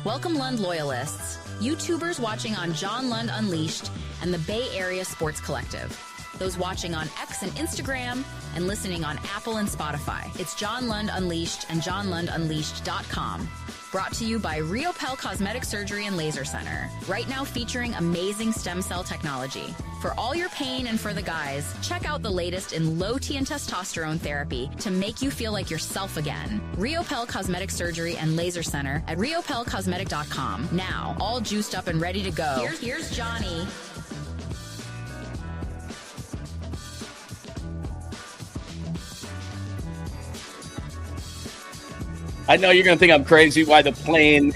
Welcome, Lund loyalists, YouTubers watching on John Lund Unleashed and the Bay Area Sports Collective, those watching on X and Instagram and listening on Apple and Spotify. It's John Lund Unleashed and JohnLundUnleashed.com. Brought to you by 𝐟𝐸𝐵 Cosmetic Surgery and Laser Center. Right now featuring amazing stem cell technology. For all your pain and for the guys, check out the latest in low T and testosterone therapy to make you feel like yourself again. 𝐟𝐸𝐵 Cosmetic Surgery and Laser Center at 𝐟𝐸𝐵Cosmetic.com. Now, all juiced up and ready to go. Here's Johnny. I know you're going to think I'm crazy why the play-in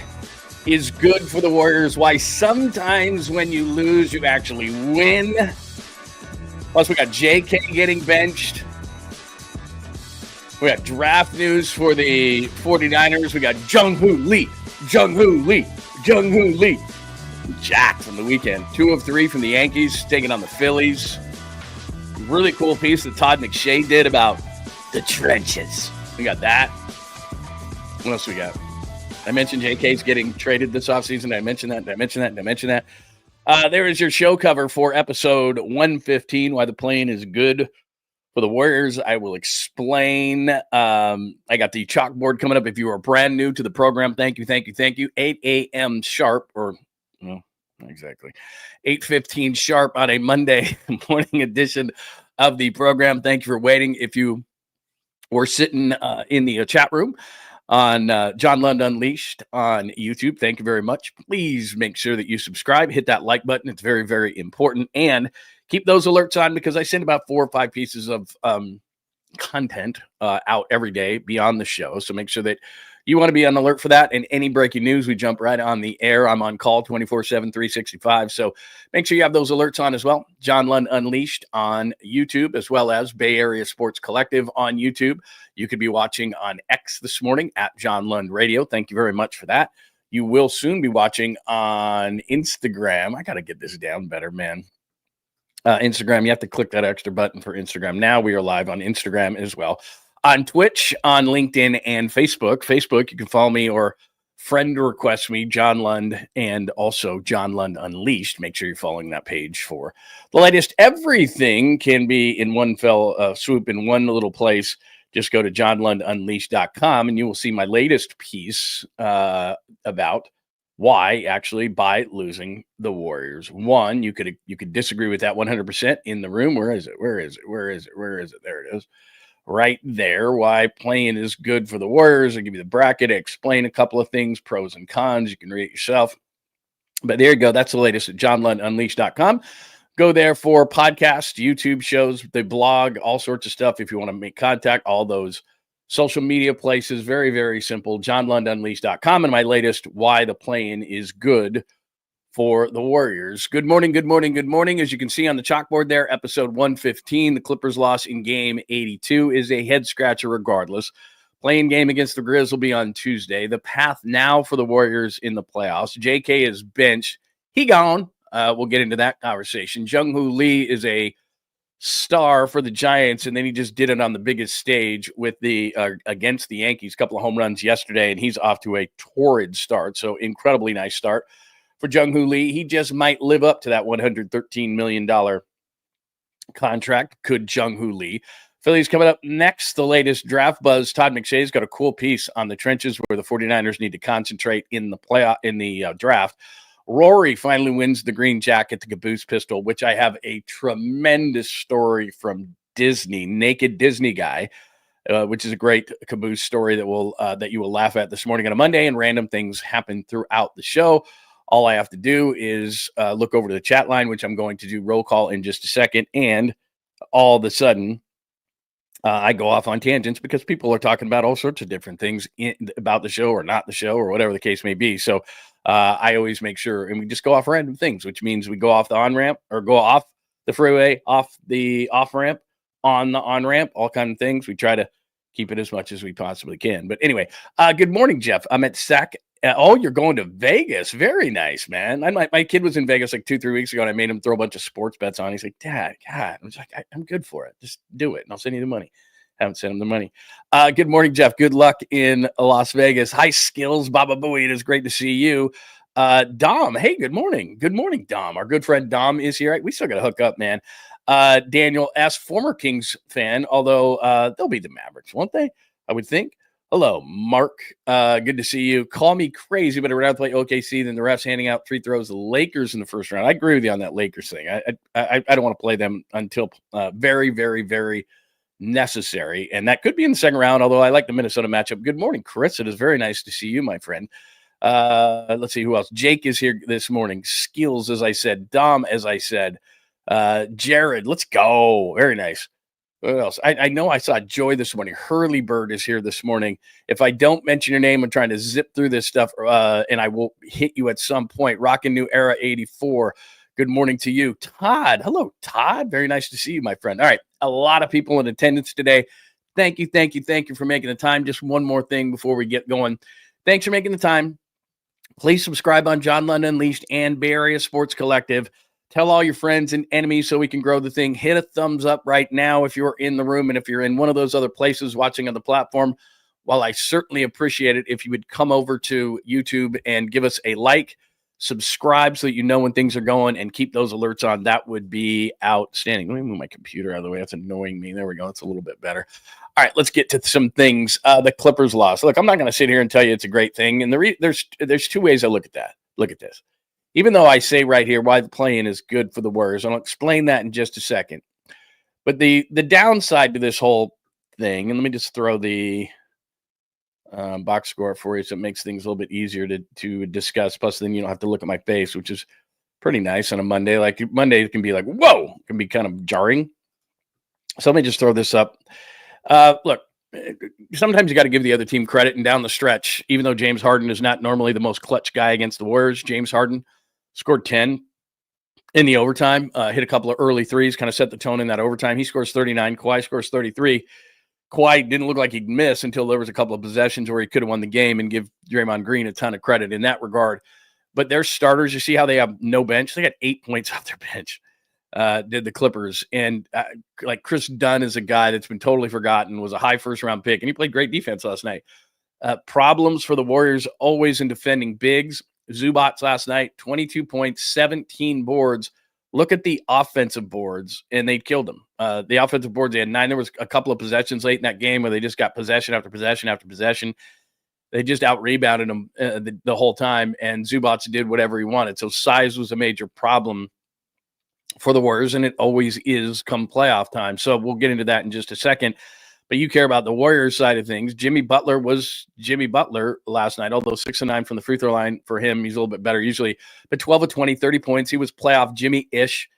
is good for the Warriors, why sometimes when you lose, you actually win. Plus, we got 𝐬𝐿 getting benched. We got draft news for the 49ers. We got Jung-Hoo Lee, Jack from the weekend. 2 of 3 from the Yankees, taking on the Phillies. Really cool piece that Todd McShay did about the trenches. We got that. What else we got? I mentioned 𝐬𝐿's getting traded this offseason. Did I mention that? There is your show cover for episode 115, why the play-in is good for the Warriors. I will explain. I got the chalkboard coming up. If you are brand new to the program, thank you. 8 a.m. sharp, or no, not exactly. 8:15 sharp on a Monday morning edition of the program. Thank you for waiting. If you were sitting in the chat room, on John Lund Unleashed on YouTube, thank you very much. Please make sure that you subscribe, hit that like button. It's very, very important. And keep those alerts on because I send about 4 or 5 pieces of content out every day beyond the show. So make sure that you want to be on alert for that. And any breaking news, we jump right on the air. I'm on call 24/7, 365. So make sure you have those alerts on as well. John Lund Unleashed on YouTube, as well as Bay Area Sports Collective on YouTube. You could be watching on X this morning at John Lund Radio. Thank you very much for that. You will soon be watching on Instagram. I got to get this down better, man. Instagram, you have to click that extra button for Instagram. Now we are live on Instagram as well. On Twitch, on LinkedIn, and Facebook. Facebook, you can follow me or friend request me, John Lund, and also John Lund Unleashed. Make sure you're following that page for the latest. Everything can be in one fell swoop in one little place. Just go to JohnLundUnleashed.com, and you will see my latest piece about why actually by losing the Warriors. One, you could disagree with that 100% in the room. Where is it? There it is. Right there. Why playing is good for the Warriors. I'll give you the bracket, explain a couple of things, pros and cons. You can read it yourself. But there you go. That's the latest at JohnLundUnleashed.com. Go there for podcasts, YouTube shows, the blog, all sorts of stuff. If you want to make contact, all those social media places, very, very simple. JohnLundUnleashed.com. And my latest, why the play-in is good for the Warriors. Good morning. As you can see on the chalkboard there, episode 115, the Clippers loss in game 82 is a head scratcher regardless. Playing game against the Grizz will be on Tuesday. The path now for the Warriors in the playoffs. 𝐬𝐿 is benched. He gone. We'll get into that conversation. Jung-Hoo Lee is a star for the Giants, and then he just did it on the biggest stage with the against the Yankees. A couple of home runs yesterday, and he's off to a torrid start. So incredibly nice start for Jung-Hoo Lee. He just might live up to that $113 million contract. Could Jung-Hoo Lee? Phillies coming up next. The latest draft buzz. Todd McShay's got a cool piece on the trenches where the 49ers need to concentrate in the draft. Rory finally wins the green jacket, the caboose pistol, which I have a tremendous story from Disney, Naked Disney Guy, which is a great caboose story that you will laugh at this morning on a Monday, and random things happen throughout the show. All I have to do is look over to the chat line, which I'm going to do roll call in just a second, and all of a sudden, I go off on tangents because people are talking about all sorts of different things about the show or not the show or whatever the case may be. So I always make sure, and we just go off random things, which means we go off the on-ramp or go off the freeway, off the off-ramp, on the on-ramp, all kinds of things. We try to keep it as much as we possibly can. But anyway, good morning, Jeff. I'm at SAC. Oh, you're going to Vegas. Very nice, man. My kid was in Vegas like 2-3 weeks ago, and I made him throw a bunch of sports bets on. He's like, Dad, God. I was like, I'm good for it. Just do it, and I'll send you the money. Haven't sent him the money. Good morning, Jeff. Good luck in Las Vegas. Hi, Skills, Baba Booey. It is great to see you. Dom, hey, good morning. Good morning, Dom. Our good friend Dom is here. We still got to hook up, man. Daniel S., former Kings fan, although they'll be the Mavericks, won't they? I would think. Hello, Mark. Good to see you. Call me crazy, but I would rather play OKC than the refs handing out free throws to the Lakers in the first round. I agree with you on that Lakers thing. I don't want to play them until very, very, very necessary, and that could be in the second round, although I like the Minnesota matchup. Good morning, Chris. It is very nice to see you, my friend. Let's see who else. Jake is here this morning. Skills, as I said. Dom, as I said. Jared, let's go. Very nice. What else? I know I saw Joy this morning. Hurley Bird is here this morning. If I don't mention your name, I'm trying to zip through this stuff, and I will hit you at some point. Rockin' New Era 84. Good morning to you. Todd. Hello, Todd. Very nice to see you, my friend. All right. A lot of people in attendance today. Thank you for making the time. Just one more thing before we get going. Thanks for making the time. Please subscribe on John Lund Unleashed and Bay Area Sports Collective. Tell all your friends and enemies so we can grow the thing. Hit a thumbs up right now if you're in the room, and if you're in one of those other places watching on the platform, while I certainly appreciate it if you would come over to YouTube and give us a like, subscribe so that you know when things are going, and keep those alerts on. That would be outstanding. Let me move my computer out of the way. That's annoying me. There we go. It's a little bit better. All right, let's get to some things. The Clippers lost. Look, I'm not going to sit here and tell you it's a great thing. And there's two ways I look at that. Look at this. Even though I say right here why the play-in is good for the Warriors, I'll explain that in just a second. But the downside to this whole thing, and let me just throw the box score for you so it makes things a little bit easier to discuss. Plus, then you don't have to look at my face, which is pretty nice on a Monday. Like Monday can be like, whoa, it can be kind of jarring. So let me just throw this up. Look, sometimes you got to give the other team credit, and down the stretch, even though James Harden is not normally the most clutch guy against the Warriors, James Harden scored 10 in the overtime, hit a couple of early threes, kind of set the tone in that overtime. He scores 39. Kawhi scores 33. Kawhi didn't look like he'd miss until there was a couple of possessions where he could have won the game, and give Draymond Green a ton of credit in that regard. But their starters, you see how they have no bench? They got 8 points off their bench, did the Clippers. And like Chris Dunn is a guy that's been totally forgotten, was a high first-round pick, and he played great defense last night. Problems for the Warriors always in defending bigs. Zubac last night, 22 points, 17 boards. Look at the offensive boards, and they killed them. The offensive boards, they had 9. There was a couple of possessions late in that game where they just got possession after possession after possession. They just out-rebounded them the whole time, and Zubac did whatever he wanted. So size was a major problem for the Warriors, and it always is come playoff time. So we'll get into that in just a second. But you care about the Warriors side of things. Jimmy Butler was Jimmy Butler last night, although 6 of 9 from the free throw line for him. He's a little bit better usually. But 12 of 20, 30 points. He was playoff Jimmy-ish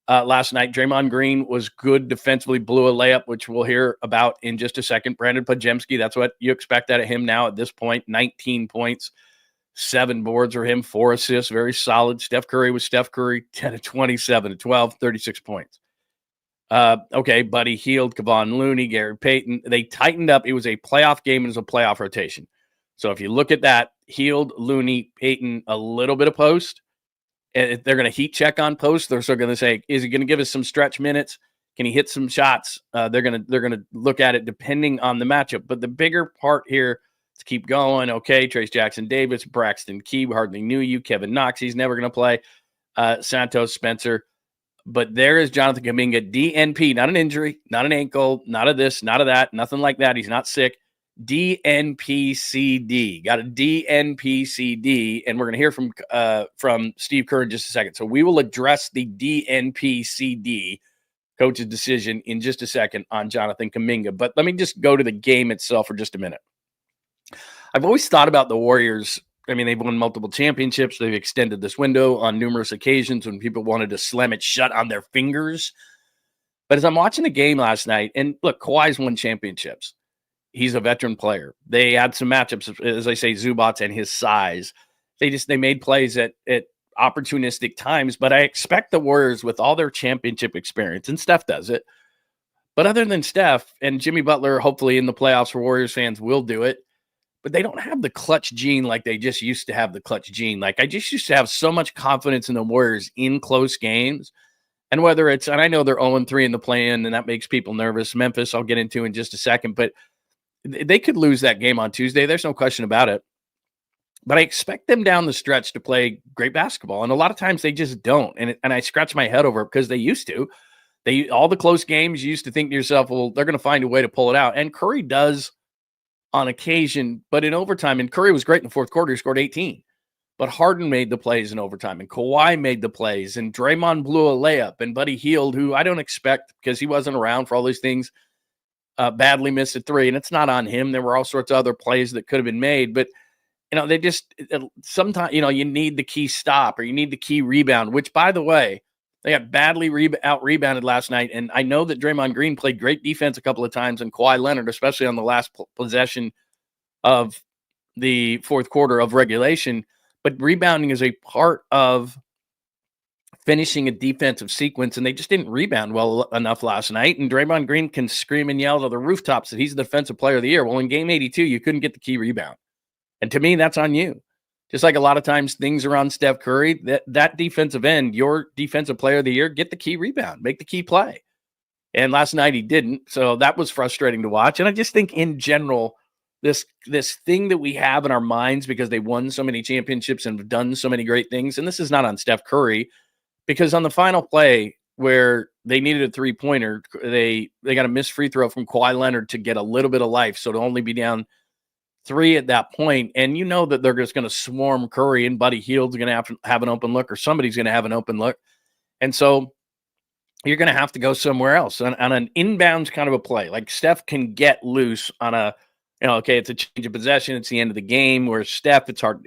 last night. Draymond Green was good defensively, blew a layup, which we'll hear about in just a second. Brandon Podziemski, that's what you expect out of him now at this point. 19 points, 7 boards for him, 4 assists, very solid. Steph Curry was Steph Curry, 10 of 20, 7 of 12, 36 points. Okay, Buddy Hield, Kevon Looney, Gary Payton. They tightened up. It was a playoff game. It was a playoff rotation. So if you look at that, Hield, Looney, Payton, a little bit of post. And they're going to heat check on post. They're still going to say, is he going to give us some stretch minutes? Can he hit some shots? They're going to look at it depending on the matchup. But the bigger part here, to keep going. Okay, Trace Jackson Davis, Braxton Key, we hardly knew you. Kevin Knox, he's never going to play. Santos, Spencer. But there is Jonathan Kuminga, DNP, not an injury, not an ankle, not a this, not a that, nothing like that. He's not sick. DNPCD, got a DNPCD, and we're going to hear from Steve Kerr in just a second. So we will address the DNPCD coach's decision in just a second on Jonathan Kuminga. But let me just go to the game itself for just a minute. I've always thought about the Warriors. I mean, they've won multiple championships. They've extended this window on numerous occasions when people wanted to slam it shut on their fingers. But as I'm watching the game last night, and look, Kawhi's won championships. He's a veteran player. They had some matchups, as I say, Zubac and his size. They made plays at opportunistic times, but I expect the Warriors, with all their championship experience, and Steph does it, but other than Steph and Jimmy Butler, hopefully in the playoffs for Warriors fans will do it, but they don't have the clutch gene like they just used to have the clutch gene. Like I just used to have so much confidence in the Warriors in close games. And whether it's, and I know they're 0-3 in the play-in, and that makes people nervous. Memphis, I'll get into in just a second, but they could lose that game on Tuesday. There's no question about it. But I expect them down the stretch to play great basketball. And a lot of times they just don't. And I scratch my head over it because they used to. All the close games, you used to think to yourself, well, they're going to find a way to pull it out. And Curry does on occasion, but in overtime, and Curry was great in the fourth quarter. He scored 18. But Harden made the plays in overtime, and Kawhi made the plays, and Draymond blew a layup, and Buddy Hield, who I don't expect because he wasn't around for all these things, badly missed a three. And it's not on him. There were all sorts of other plays that could have been made. But, they just sometimes, you need the key stop or you need the key rebound, which, by the way, they got badly out-rebounded last night. And I know that Draymond Green played great defense a couple of times, and Kawhi Leonard, especially on the last possession of the fourth quarter of regulation. But rebounding is a part of finishing a defensive sequence, and they just didn't rebound well enough last night. And Draymond Green can scream and yell to the rooftops that he's the defensive player of the year. Well, in game 82, you couldn't get the key rebound. And to me, that's on you. Just like a lot of times things are on Steph Curry, that defensive end, your defensive player of the year, get the key rebound, make the key play. And last night he didn't, so that was frustrating to watch. And I just think in general, this thing that we have in our minds because they won so many championships and have done so many great things, and this is not on Steph Curry, because on the final play where they needed a three-pointer, they got a missed free throw from Kawhi Leonard to get a little bit of life, so to only be down 3 at that point, and you know that they're just going to swarm Curry, and Buddy Hield's going to have an open look, or somebody's going to have an open look, and so you're going to have to go somewhere else on an inbounds kind of a play. Like Steph can get loose on a, okay, it's a change of possession, it's the end of the game, where Steph, it's hard,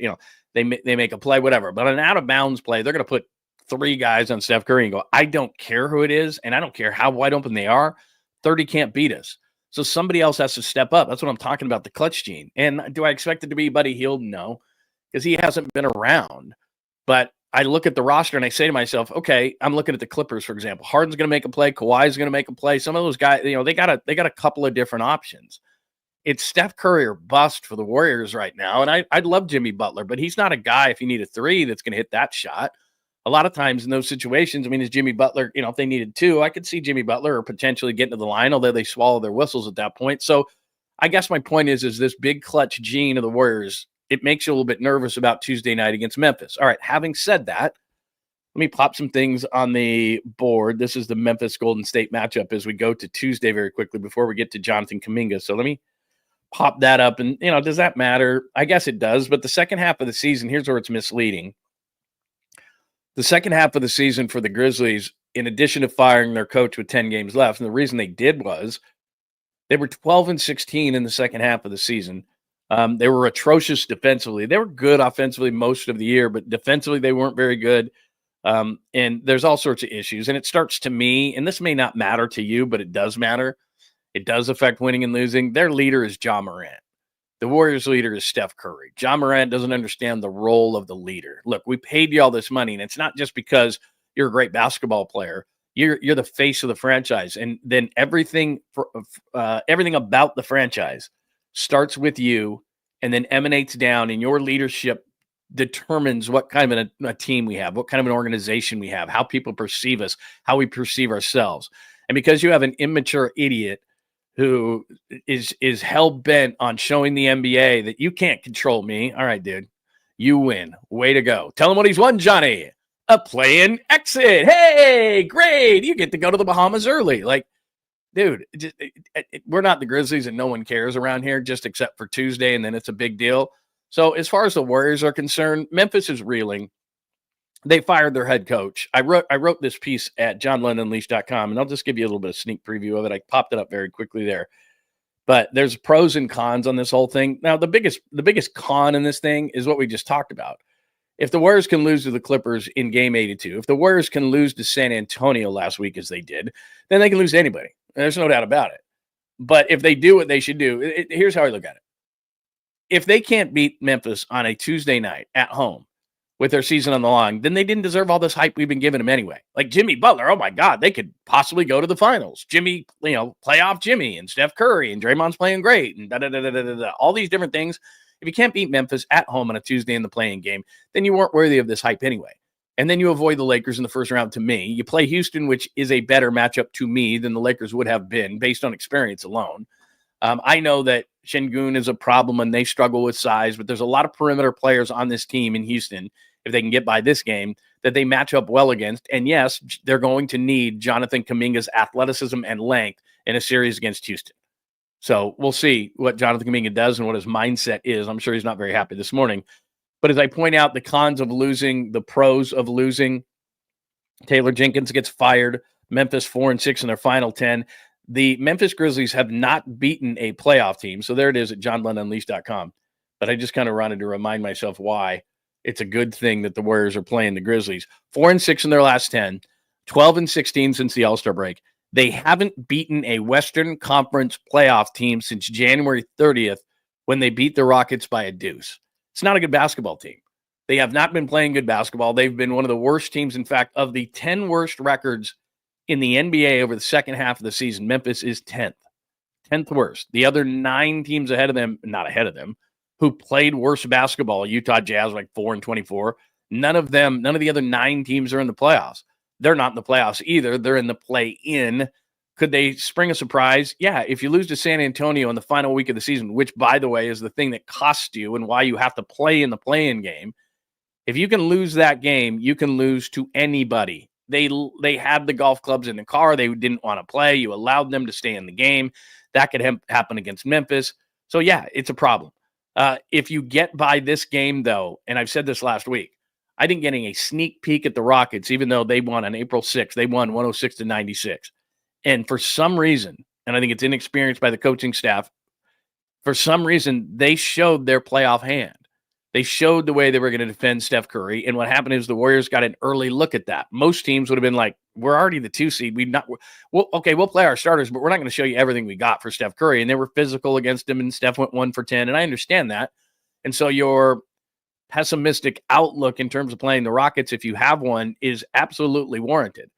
they make a play, whatever. But an out-of-bounds play, they're going to put 3 guys on Steph Curry and go, I don't care who it is, and I don't care how wide open they are, 30 can't beat us. So somebody else has to step up. That's what I'm talking about, the clutch gene. And do I expect it to be Buddy Hield? No, because he hasn't been around. But I look at the roster and I say to myself, okay, I'm looking at the Clippers, for example. Harden's going to make a play. Kawhi's going to make a play. Some of those guys, they got a couple of different options. It's Steph Curry or bust for the Warriors right now. And I'd love Jimmy Butler, but he's not a guy, if you need a 3, that's going to hit that shot. A lot of times in those situations, is Jimmy Butler, if they needed 2, I could see Jimmy Butler or potentially getting to the line, although they swallow their whistles at that point. So I guess my point is this big clutch gene of the Warriors, it makes you a little bit nervous about Tuesday night against Memphis. All right, having said that, let me pop some things on the board. This is the Memphis-Golden State matchup as we go to Tuesday very quickly before we get to Jonathan Kuminga. So let me pop that up. And, does that matter? I guess it does. But the second half of the season, here's where it's misleading. The second half of the season for the Grizzlies, in addition to firing their coach with 10 games left, and the reason they did was they were 12-16 in the second half of the season. They were atrocious defensively. They were good offensively most of the year, but defensively they weren't very good. And there's all sorts of issues. And it starts to me, and this may not matter to you, but it does matter. It does affect winning and losing. Their leader is Ja Morant. The Warriors' leader is Steph Curry. Ja Morant doesn't understand the role of the leader. Look, we paid you all this money, and it's not just because you're a great basketball player. You're the face of the franchise, and then everything about the franchise starts with you and then emanates down, and your leadership determines what kind of a team we have, what kind of an organization we have, how people perceive us, how we perceive ourselves. And because you have an immature idiot who is hell-bent on showing the NBA that you can't control me, all right, dude, you win. Way to go. Tell him what he's won, Johnny. A play-in exit. Hey, great. You get to go to the Bahamas early. Like, dude, we're not the Grizzlies and no one cares around here just except for Tuesday, and then it's a big deal. So as far as the Warriors are concerned, Memphis is reeling. They fired their head coach. I wrote this piece at JohnLundUnleashed.com, and I'll just give you a little bit of sneak preview of it. I popped it up very quickly there. But there's pros and cons on this whole thing. Now, the biggest con in this thing is what we just talked about. If the Warriors can lose to the Clippers in game 82, if the Warriors can lose to San Antonio last week as they did, then they can lose to anybody. There's no doubt about it. But if they do what they should do, here's how I look at it. If they can't beat Memphis on a Tuesday night at home with their season on the line, then they didn't deserve all this hype we've been giving them anyway. Like Jimmy Butler, oh my God, they could possibly go to the finals. Jimmy, playoff Jimmy, and Steph Curry, and Draymond's playing great, and all these different things. If you can't beat Memphis at home on a Tuesday in the playing game, then you weren't worthy of this hype anyway. And then you avoid the Lakers in the first round to me. You play Houston, which is a better matchup to me than the Lakers would have been based on experience alone. I know that Sengun is a problem and they struggle with size, but there's a lot of perimeter players on this team in Houston, if they can get by this game, that they match up well against. And yes, they're going to need Jonathan Kuminga's athleticism and length in a series against Houston. So we'll see what Jonathan Kuminga does and what his mindset is. I'm sure he's not very happy this morning. But as I point out, the cons of losing, the pros of losing, Taylor Jenkins gets fired, Memphis 4-6 in their final 10. The Memphis Grizzlies have not beaten a playoff team. So there it is at JohnLundUnleashed.com. But I just kind of wanted to remind myself why it's a good thing that the Warriors are playing the Grizzlies. 4-6 in their last 10, 12-16 since the All-Star break. They haven't beaten a Western Conference playoff team since January 30th when they beat the Rockets by a deuce. It's not a good basketball team. They have not been playing good basketball. They've been one of the worst teams. In fact, of the 10 worst records in the NBA over the second half of the season, Memphis is 10th. 10th worst. The other 9 teams ahead of them, not ahead of them, who played worse basketball, Utah Jazz like 4-24. None of the other 9 teams are in the playoffs. They're not in the playoffs either. They're in the play-in. Could they spring a surprise? Yeah, if you lose to San Antonio in the final week of the season, which, by the way, is the thing that costs you and why you have to play in the play-in game, if you can lose that game, you can lose to anybody. They had the golf clubs in the car. They didn't want to play. You allowed them to stay in the game. That could happen against Memphis. So, yeah, it's a problem. If you get by this game, though, and I've said this last week, I think getting a sneak peek at the Rockets, even though they won on April 6th, they won 106-96. And for some reason, and I think it's inexperience by the coaching staff, for some reason, they showed their playoff hand. They showed the way they were going to defend Steph Curry. And what happened is the Warriors got an early look at that. Most teams would have been like, we're already the 2 seed. We'll play our starters, but we're not going to show you everything we got for Steph Curry. And they were physical against him, and Steph went 1 for 10. And I understand that. And so your pessimistic outlook in terms of playing the Rockets, if you have one, is absolutely warranted.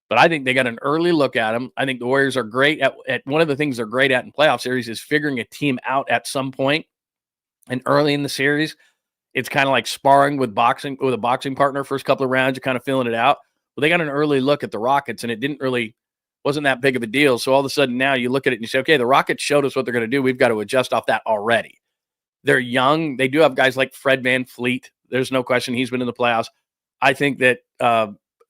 But I think they got an early look at them. I think the Warriors are great at one of the things they're great at in playoff series is figuring a team out at some point. And early in the series, it's kind of like sparring with a boxing partner. First couple of rounds, you're kind of feeling it out. Well, they got an early look at the Rockets, and it wasn't that big of a deal. So all of a sudden now you look at it and you say, okay, the Rockets showed us what they're going to do. We've got to adjust off that already. They're young. They do have guys like Fred VanVleet. There's no question he's been in the playoffs. I think that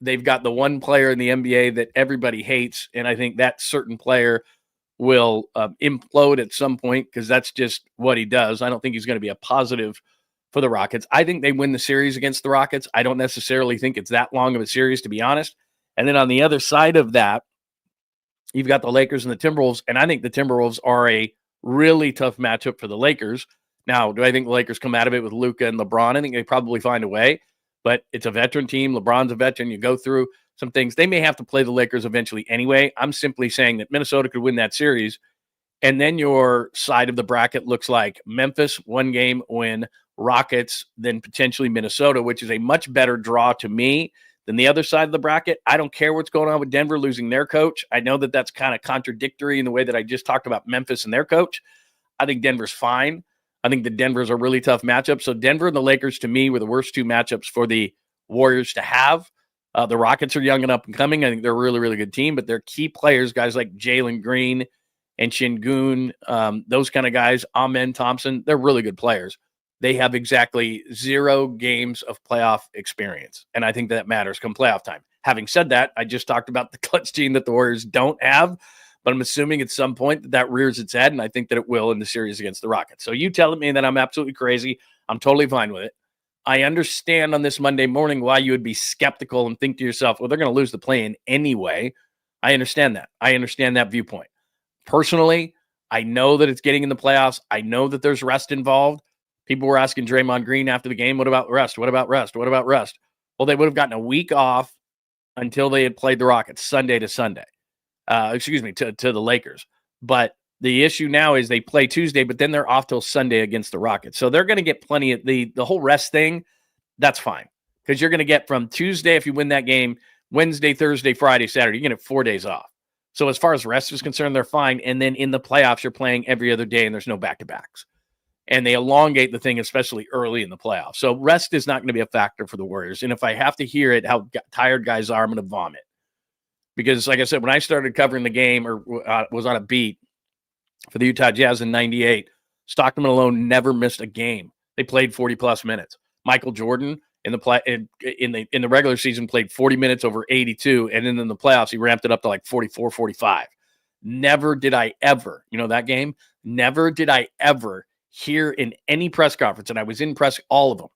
they've got the one player in the NBA that everybody hates, and I think that certain player will implode at some point because that's just what he does. I don't think he's going to be a positive for the Rockets. I think they win the series against the Rockets. I don't necessarily think it's that long of a series, to be honest. And then on the other side of that, you've got the Lakers and the Timberwolves, and I think the Timberwolves are a really tough matchup for the Lakers. Now, do I think the Lakers come out of it with Luka and LeBron? I think they probably find a way, but it's a veteran team. LeBron's a veteran. You go through some things. They may have to play the Lakers eventually anyway. I'm simply saying that Minnesota could win that series, and then your side of the bracket looks like Memphis, 1-game win, Rockets, then potentially Minnesota, which is a much better draw to me than the other side of the bracket. I don't care what's going on with Denver losing their coach. I know that that's kind of contradictory in the way that I just talked about Memphis and their coach. I think Denver's fine. I think the Denver's a really tough matchup. So Denver and the Lakers, to me, were the worst 2 matchups for the Warriors to have. The Rockets are young and up and coming. I think they're a really, really good team, but they're key players, guys like Jalen Green and Sengun, those kind of guys, Amen Thompson, they're really good players. They have exactly 0 games of playoff experience, and I think that matters come playoff time. Having said that, I just talked about the clutch gene that the Warriors don't have, but I'm assuming at some point that rears its head, and I think that it will in the series against the Rockets. So you telling me that I'm absolutely crazy, I'm totally fine with it. I understand on this Monday morning why you would be skeptical and think to yourself, well, they're going to lose the play-in anyway. I understand that. I understand that viewpoint. Personally, I know that it's getting in the playoffs. I know that there's rest involved. People were asking Draymond Green after the game, what about rest? What about rest? What about rest? Well, they would have gotten a week off until they had played the Rockets Sunday to Sunday. To the Lakers. But the issue now is they play Tuesday, but then they're off till Sunday against the Rockets. So they're going to get plenty of the whole rest thing. That's fine. Because you're going to get from Tuesday, if you win that game, Wednesday, Thursday, Friday, Saturday, you're going to have 4 days off. So as far as rest is concerned, they're fine. And then in the playoffs, you're playing every other day and there's no back-to-backs. and they elongate the thing, especially early in the playoffs. So rest is not going to be a factor for the Warriors. And if I have to hear it, how tired guys are, I'm going to vomit. Because, like I said, when I started covering the game or was on a beat for the Utah Jazz in '98, Stockton Malone never missed a game. They played 40-plus minutes. Michael Jordan in the regular season played 40 minutes over 82, and then in the playoffs he ramped it up to like 44, 45. Never did I ever, that game, never did I ever hear in any press conference, and I was in press, all of them,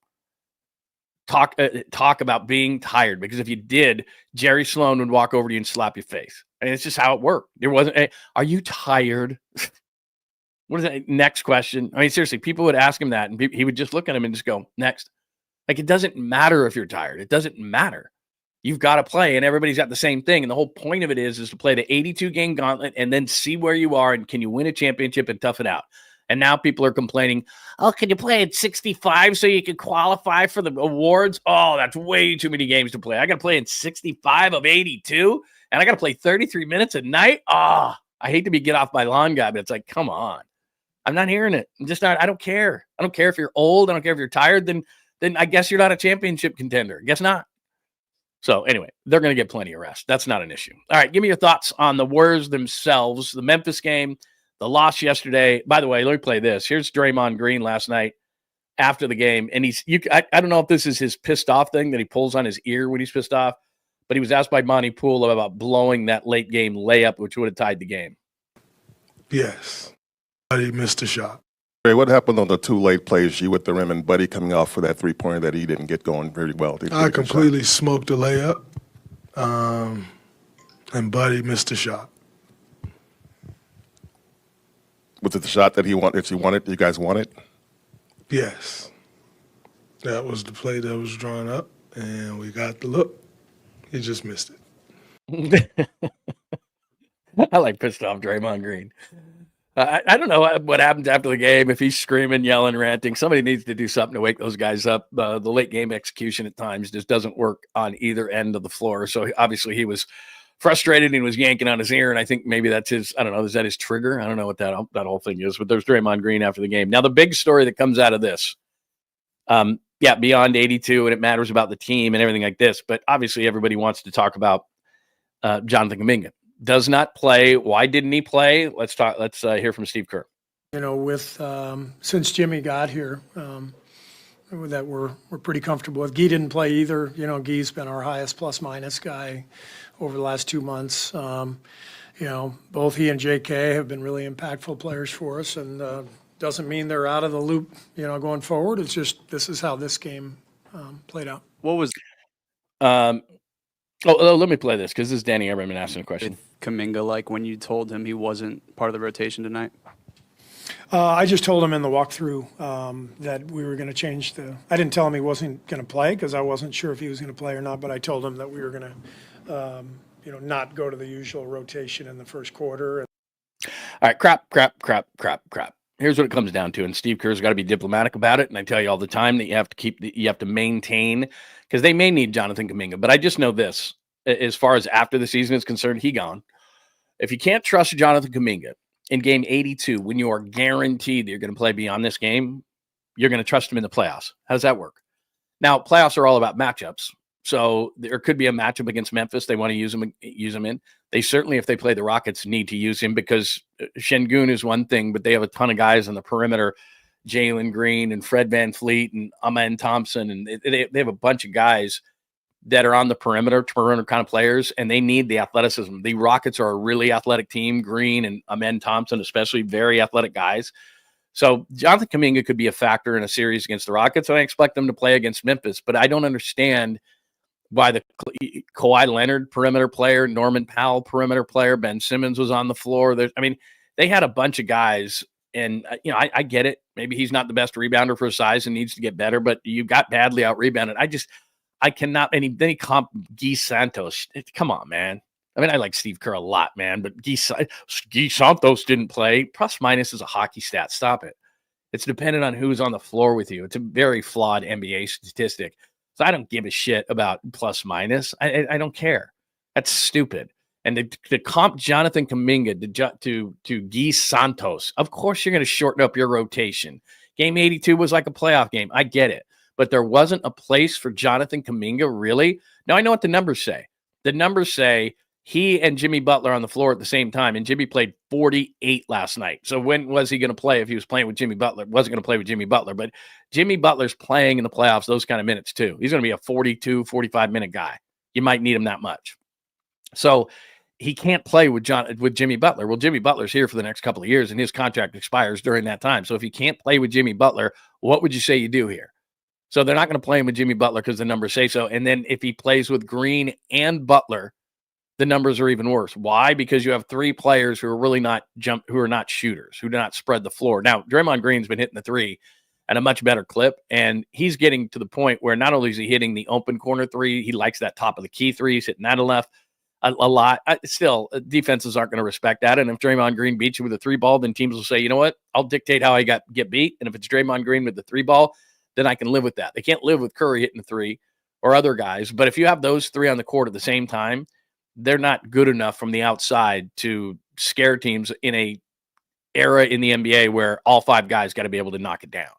talk about being tired, because if you did, Jerry Sloan would walk over to you and slap your face. I mean, it's just how it worked. There wasn't are you tired? What is that? Next question. I mean, seriously, people would ask him that, and he would just look at him and just go, next. Like, it doesn't matter if you're tired. It doesn't matter. You've got to play, and everybody's got the same thing. And the whole point of it is to play the 82-game gauntlet and then see where you are and can you win a championship and tough it out. And now people are complaining, oh, can you play at 65 so you can qualify for the awards? Oh, that's way too many games to play. I got to play in 65 of 82, and I got to play 33 minutes a night? Oh, I hate to be get off my lawn guy, but it's like, come on. I'm not hearing it. I'm just not. I don't care. I don't care if you're old. I don't care if you're tired. Then I guess you're not a championship contender. Guess not. So anyway, they're going to get plenty of rest. That's not an issue. All right, give me your thoughts on the Warriors themselves, the Memphis game, the loss yesterday. By the way, let me play this. Here's Draymond Green last night after the game, and I don't know if this is his pissed off thing that he pulls on his ear when he's pissed off, but he was asked by Monty Poole about blowing that late game layup, which would have tied the game. Yes, Buddy missed a shot. What happened on the two late plays, you with the rim and Buddy coming off for that three-pointer that he didn't get going very well? I completely smoked the layup, and Buddy missed a shot. Was it the shot that you guys wanted? Yes. That was the play that was drawn up, and we got the look. He just missed it. I like pissed off Draymond Green. I don't know what happens after the game. If he's screaming, yelling, ranting, somebody needs to do something to wake those guys up. The late game execution at times just doesn't work on either end of the floor. So obviously he was frustrated and was yanking on his ear. And I think maybe that's his, I don't know, is that his trigger? I don't know what that whole thing is, but there's Draymond Green after the game. Now, the big story that comes out of this, beyond 82, and it matters about the team and everything like this, but obviously everybody wants to talk about Jonathan Kuminga. Does not play. Why didn't he play? Let's hear from Steve Kerr. Since Jimmy got here, that we're pretty comfortable with. Guy didn't play either. Guy's been our highest plus-minus guy over the last 2 months. Both he and 𝐤𝐿 have been really impactful players for us, and doesn't mean they're out of the loop, going forward. It's just this is how this game played out. What was let me play this because this is Danny Eberman asking a question. Kaminga like when you told him he wasn't part of the rotation tonight? I just told him in the walkthrough that we were going to change I didn't tell him he wasn't going to play because I wasn't sure if he was going to play or not, but I told him that we were going to, not go to the usual rotation in the first quarter. All right, crap. Here's what it comes down to, and Steve Kerr's got to be diplomatic about it, and I tell you all the time that you have to maintain, because they may need Jonathan Kuminga, but I just know this, as far as after the season is concerned, he gone. If you can't trust Jonathan Kuminga in game 82, when you are guaranteed that you're going to play beyond this game, you're going to trust him in the playoffs. How does that work? Now, playoffs are all about matchups, so there could be a matchup against Memphis. They want to use him in. They certainly, if they play the Rockets, need to use him because Sengun is one thing, but they have a ton of guys on the perimeter, Jalen Green and Fred VanVleet and Amen Thompson, and they have a bunch of guys that are on the perimeter kind of players, and they need the athleticism. The Rockets are a really athletic team. Green and Amen Thompson, especially, very athletic guys. So Jonathan Kuminga could be a factor in a series against the Rockets, and I expect them to play against Memphis, but I don't understand why the Kawhi Leonard perimeter player, Norman Powell perimeter player, Ben Simmons was on the floor. They had a bunch of guys, and I get it. Maybe he's not the best rebounder for his size and needs to get better, but you got badly out rebounded. I cannot. And then he comp Guy Santos. Come on, man. I mean, I like Steve Kerr a lot, man, but Guy Santos didn't play. Plus minus is a hockey stat. Stop it. It's dependent on who's on the floor with you. It's a very flawed NBA statistic. So I don't give a shit about plus minus. I don't care. That's stupid. And to comp Jonathan Kuminga to Guy Santos, of course you're going to shorten up your rotation. Game 82 was like a playoff game. I get it. But there wasn't a place for Jonathan Kuminga, really. Now, I know what the numbers say. The numbers say he and Jimmy Butler on the floor at the same time, and Jimmy played 48 last night. So when was he going to play if he was playing with Jimmy Butler? Wasn't going to play with Jimmy Butler, but Jimmy Butler's playing in the playoffs those kind of minutes too. He's going to be a 42, 45-minute guy. You might need him that much. So he can't play with Jimmy Butler. Well, Jimmy Butler's here for the next couple of years, and his contract expires during that time. So if you can't play with Jimmy Butler, what would you say you do here? So they're not going to play him with Jimmy Butler because the numbers say so. And then if he plays with Green and Butler, the numbers are even worse. Why? Because you have three players who are really not who are not shooters, who do not spread the floor. Now, Draymond Green's been hitting the three at a much better clip, and he's getting to the point where not only is he hitting the open corner three, he likes that top of the key three. He's hitting that a lot. Still, defenses aren't going to respect that. And if Draymond Green beats you with a three ball, then teams will say, you know what? I'll dictate how I get beat. And if it's Draymond Green with the three ball, then I can live with that. They can't live with Curry hitting the three or other guys. But if you have those three on the court at the same time, they're not good enough from the outside to scare teams in a era in the NBA where all five guys got to be able to knock it down.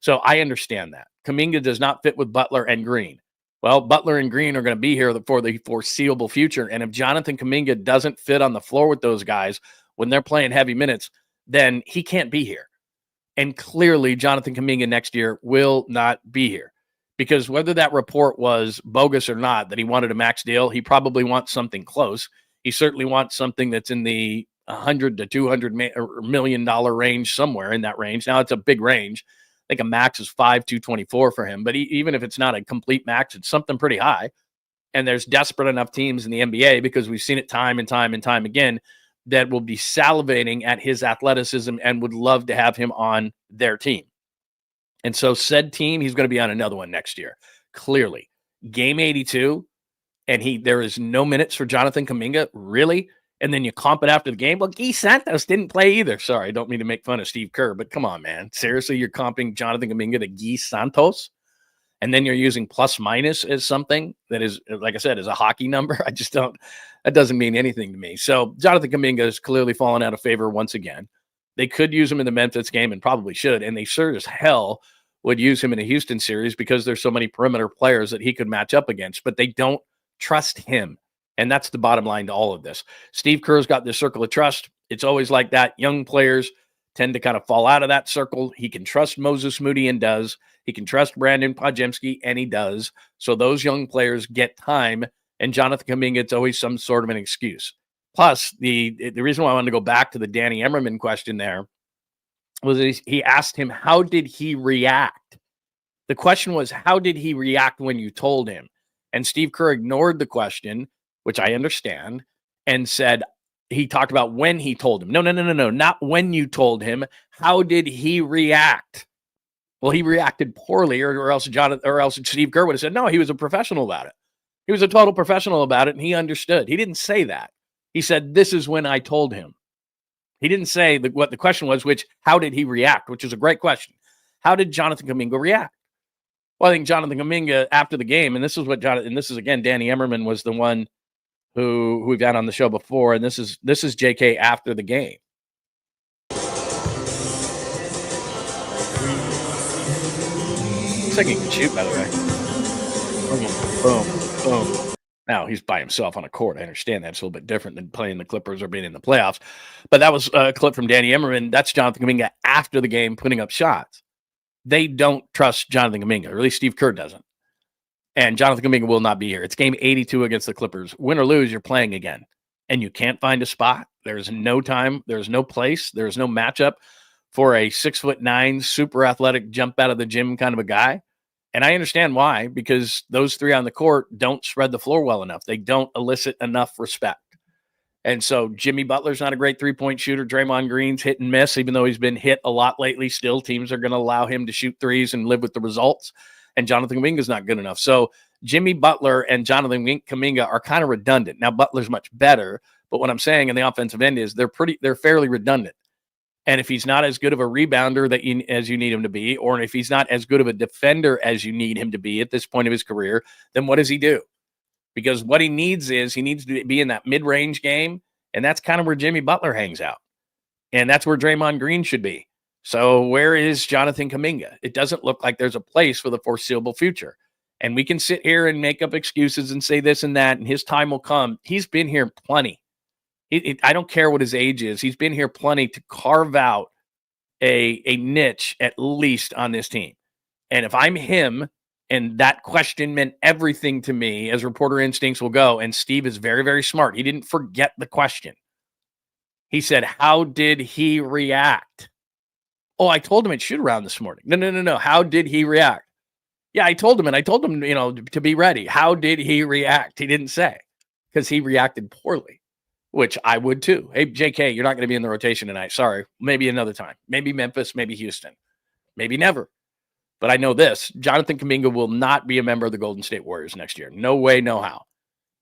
So I understand that. Kuminga does not fit with Butler and Green. Well, Butler and Green are going to be here for the foreseeable future. And if Jonathan Kuminga doesn't fit on the floor with those guys when they're playing heavy minutes, then he can't be here. And clearly, Jonathan Kuminga next year will not be here. Because whether that report was bogus or not, that he wanted a max deal, he probably wants something close. He certainly wants something that's in the $100 to $200 million range, somewhere in that range. Now, it's a big range. I think a max is $5,224 for him. But even if it's not a complete max, it's something pretty high. And there's desperate enough teams in the NBA, because we've seen it time and time and time again, that will be salivating at his athleticism and would love to have him on their team. And so said team, he's going to be on another one next year. Clearly. Game 82, and there is no minutes for Jonathan Kuminga, really? And then you comp it after the game? Well, 𝐸 didn't play either. Sorry, I don't mean to make fun of Steve Kerr, but come on, man. Seriously, you're comping Jonathan Kuminga to 𝐸₨? And then you're using plus minus as something that is, like I said, is a hockey number. That doesn't mean anything to me. So Jonathan Kuminga has clearly fallen out of favor once again. They could use him in the Memphis game, and probably should. And they sure as hell would use him in a Houston series, because there's so many perimeter players that he could match up against, but they don't trust him. And that's the bottom line to all of this. Steve Kerr's got this circle of trust. It's always like that. Young players tend to kind of fall out of that circle. He can trust Moses Moody, and does. He can trust Brandon Podziemski, and he does. So those young players get time, and Jonathan Kuminga, it's always some sort of an excuse. Plus, the reason why I wanted to go back to the Danny Emmerman question there was he asked him, how did he react? The question was, how did he react when you told him? And Steve Kerr ignored the question, which I understand, and said, he talked about when he told him. No, not when you told him. How did he react? Well, he reacted poorly, or else Steve Kerr would have said, no, he was a professional about it. He was a total professional about it, and he understood. He didn't say that. He said, this is when I told him. He didn't say what the question was, how did he react, which is a great question. How did Jonathan Kuminga react? Well, I think Jonathan Kuminga, after the game, and this is again, Danny Emmerman was the one who we've had on the show before, and this is JK after the game. Looks like he can shoot, by the way. Boom, boom. Now, he's by himself on a court. I understand that. It's a little bit different than playing the Clippers or being in the playoffs. But that was a clip from Danny Emmerman. That's Jonathan Kuminga after the game putting up shots. They don't trust Jonathan Kuminga, or at least Steve Kerr doesn't. And Jonathan Kuminga will not be here. It's game 82 against the Clippers. Win or lose, you're playing again. And you can't find a spot. There's no time. There's no place. There's no matchup for a 6'9", super athletic, jump out of the gym kind of a guy. And I understand why, because those three on the court don't spread the floor well enough. They don't elicit enough respect. And so Jimmy Butler's not a great three-point shooter. Draymond Green's hit and miss, even though he's been hit a lot lately. Still, teams are going to allow him to shoot threes and live with the results. And Jonathan Kuminga's not good enough. So Jimmy Butler and Jonathan Kuminga are kind of redundant. Now, Butler's much better, but what I'm saying in the offensive end is they're fairly redundant. And if he's not as good of a rebounder as you need him to be, or if he's not as good of a defender as you need him to be at this point of his career, then what does he do? Because what he needs to be in that mid-range game, and that's kind of where Jimmy Butler hangs out. And that's where Draymond Green should be. So where is Jonathan Kuminga? It doesn't look like there's a place for the foreseeable future. And we can sit here and make up excuses and say this and that, and his time will come. He's been here plenty. I don't care what his age is. He's been here plenty to carve out a niche at least on this team. And if I'm him, and that question meant everything to me, as reporter instincts will go, and Steve is very, very smart. He didn't forget the question. He said, how did he react? Oh, I told him at shoot-around this morning. No. How did he react? Yeah, I told him, to be ready. How did he react? He didn't say, because he reacted poorly, which I would too. Hey, JK, you're not going to be in the rotation tonight. Sorry. Maybe another time. Maybe Memphis, maybe Houston. Maybe never. But I know this. Jonathan Kuminga will not be a member of the Golden State Warriors next year. No way, no how.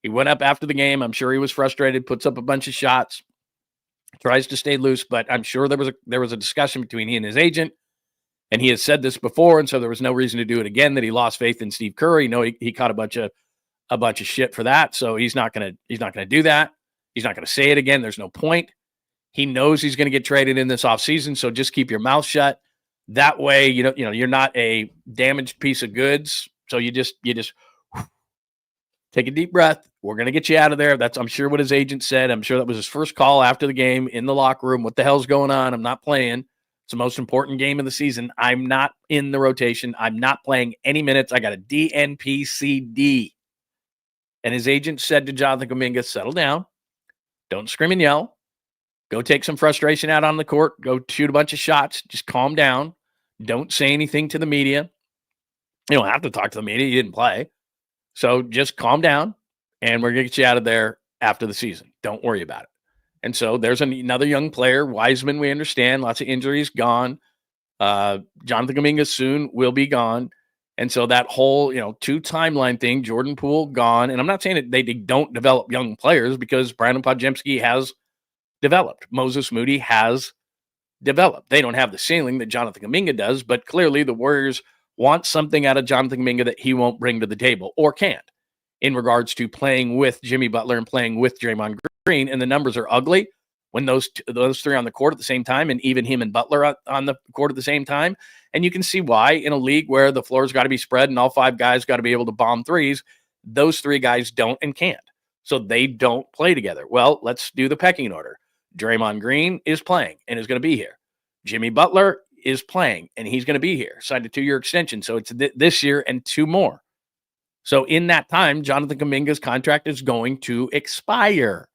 He went up after the game. I'm sure he was frustrated, puts up a bunch of shots, tries to stay loose, but I'm sure there was a discussion between he and his agent, and he has said this before, and so there was no reason to do it again, that he lost faith in Steve Kerr. You know, he caught a bunch of shit for that, so he's not gonna do that. He's not gonna say it again. There's no point. He knows he's gonna get traded in this offseason, so just keep your mouth shut. That way, you're not a damaged piece of goods. So you just take a deep breath. We're going to get you out of there. That's, I'm sure, what his agent said. I'm sure that was his first call after the game in the locker room. What the hell's going on? I'm not playing. It's the most important game of the season. I'm not in the rotation. I'm not playing any minutes. I got a DNP-CD. And his agent said to Jonathan Kuminga, settle down. Don't scream and yell. Go take some frustration out on the court. Go shoot a bunch of shots. Just calm down. Don't say anything to the media. You don't have to talk to the media. You didn't play. So just calm down, and we're going to get you out of there after the season. Don't worry about it. And so there's another young player, Wiseman, we understand. Lots of injuries, gone. Jonathan Kuminga soon will be gone. And so that whole, two timeline thing, Jordan Poole gone. And I'm not saying that they don't develop young players, because Brandon Podziemski has developed. Moses Moody has developed. They don't have the ceiling that Jonathan Kuminga does, but clearly the Warriors want something out of Jonathan Kuminga that he won't bring to the table or can't, in regards to playing with Jimmy Butler and playing with Draymond Green. And the numbers are ugly when those three on the court at the same time, and even him and Butler on the court at the same time. And you can see why, in a league where the floor's got to be spread and all five guys got to be able to bomb threes, those three guys don't and can't. So they don't play together. Well, let's do the pecking order. Draymond Green is playing and is going to be here. Jimmy Butler is playing and he's going to be here. Signed a 2-year extension. So it's this year and 2 more. So in that time, Jonathan Kuminga's contract is going to expire.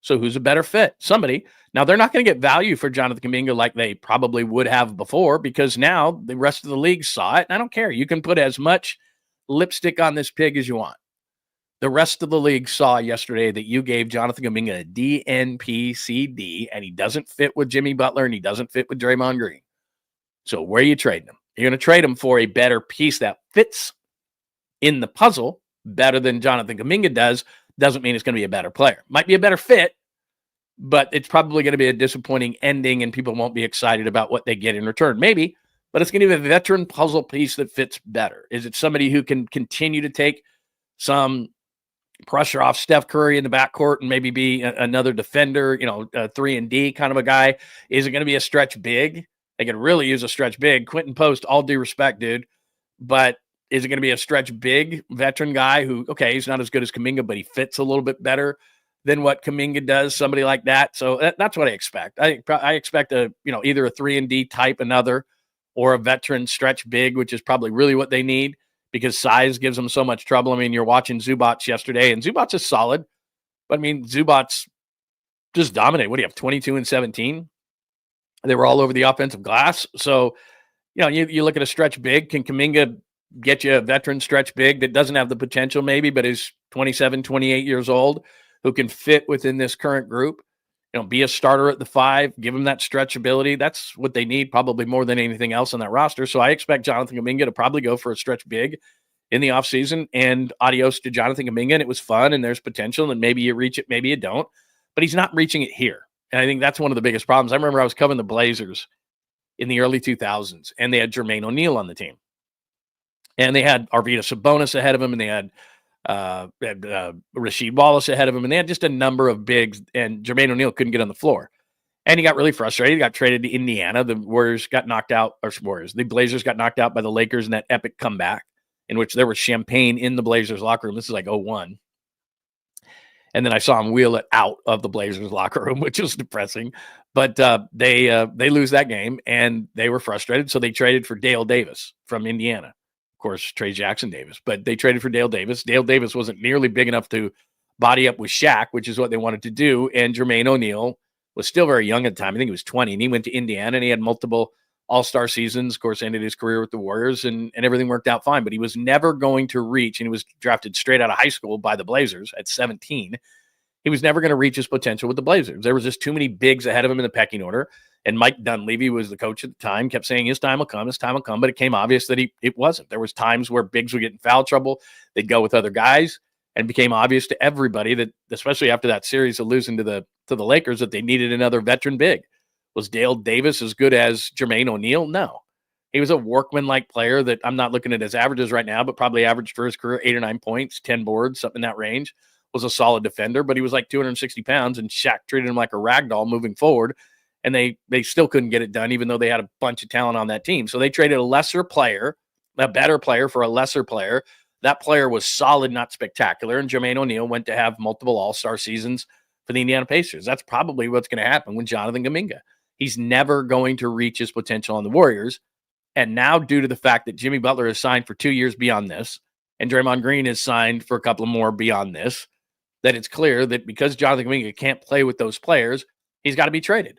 So who's a better fit? Somebody. Now, they're not going to get value for Jonathan Kuminga like they probably would have before, because now the rest of the league saw it. And I don't care. You can put as much lipstick on this pig as you want. The rest of the league saw yesterday that you gave Jonathan Kuminga a DNP-CD, and he doesn't fit with Jimmy Butler, and he doesn't fit with Draymond Green. So where are you trading him? You're going to trade him for a better piece that fits in the puzzle better than Jonathan Kuminga does. Doesn't mean it's going to be a better player. Might be a better fit, but it's probably going to be a disappointing ending, and people won't be excited about what they get in return. Maybe, but it's going to be a veteran puzzle piece that fits better. Is it somebody who can continue to take some pressure off Steph Curry in the backcourt and maybe be another defender, a 3-and-D kind of a guy? Is it going to be a stretch big? They could really use a stretch big. Quentin Post, all due respect, dude. But is it going to be a stretch big veteran guy who, okay, he's not as good as Kuminga, but he fits a little bit better than what Kuminga does, somebody like that? So that's what I expect. I expect either a 3-and-D type, another, or a veteran stretch big, which is probably really what they need, because size gives them so much trouble. I mean, you're watching Zubac yesterday, and Zubac is solid, but I mean, Zubac just dominated. What do you have, 22 and 17? They were all over the offensive glass. So, you look at a stretch big. Can Kuminga get you a veteran stretch big that doesn't have the potential maybe, but is 27, 28 years old, who can fit within this current group? Be a starter at the 5, give them that stretchability. That's what they need, probably more than anything else on that roster. So I expect Jonathan Kuminga to probably go for a stretch big in the offseason, and adios to Jonathan Kuminga. And it was fun, and there's potential, and maybe you reach it, maybe you don't, but he's not reaching it here. And I think that's one of the biggest problems. I remember I was covering the Blazers in the early 2000s, and they had Jermaine O'Neal on the team. And they had Arvydas Sabonis ahead of him, and they had Rasheed Wallace ahead of him, and they had just a number of bigs, and Jermaine O'Neal couldn't get on the floor. And he got really frustrated. He got traded to Indiana. The Warriors got knocked out, or Warriors, the Blazers got knocked out by the Lakers in that epic comeback in which there was champagne in the Blazers locker room. This is like 01. And then I saw him wheel it out of the Blazers locker room, which was depressing. But they lose that game, and they were frustrated. So they traded for Dale Davis from Indiana. Of course, Trey Jackson Davis. But they traded for Dale Davis. Dale Davis wasn't nearly big enough to body up with Shaq, which is what they wanted to do. And Jermaine O'Neal was still very young at the time. I think he was 20. And he went to Indiana, and he had multiple all-star seasons. Of course, ended his career with the Warriors, and everything worked out fine. But he was never going to reach, and he was drafted straight out of high school by the Blazers at 17. He was never going to reach his potential with the Blazers. There was just too many bigs ahead of him in the pecking order. And Mike Dunleavy was the coach at the time, kept saying his time will come, but it came obvious that it wasn't. There was times where bigs would get in foul trouble. They'd go with other guys, and it became obvious to everybody that, especially after that series of losing to the Lakers, that they needed another veteran big. Was Dale Davis as good as Jermaine O'Neal? No. He was a workman-like player that I'm not looking at his averages right now, but probably averaged for his career 8 or 9 points, 10 boards, something in that range. Was a solid defender, but he was like 260 pounds, and Shaq treated him like a rag doll moving forward, and they still couldn't get it done, even though they had a bunch of talent on that team. So they traded a lesser player, a better player for a lesser player. That player was solid, not spectacular, and Jermaine O'Neal went to have multiple all-star seasons for the Indiana Pacers. That's probably what's going to happen with Jonathan Kuminga. He's never going to reach his potential on the Warriors. And now, due to the fact that Jimmy Butler is signed for 2 years beyond this, and Draymond Green is signed for a couple more beyond this, that it's clear that because Jonathan Kuminga can't play with those players, he's got to be traded.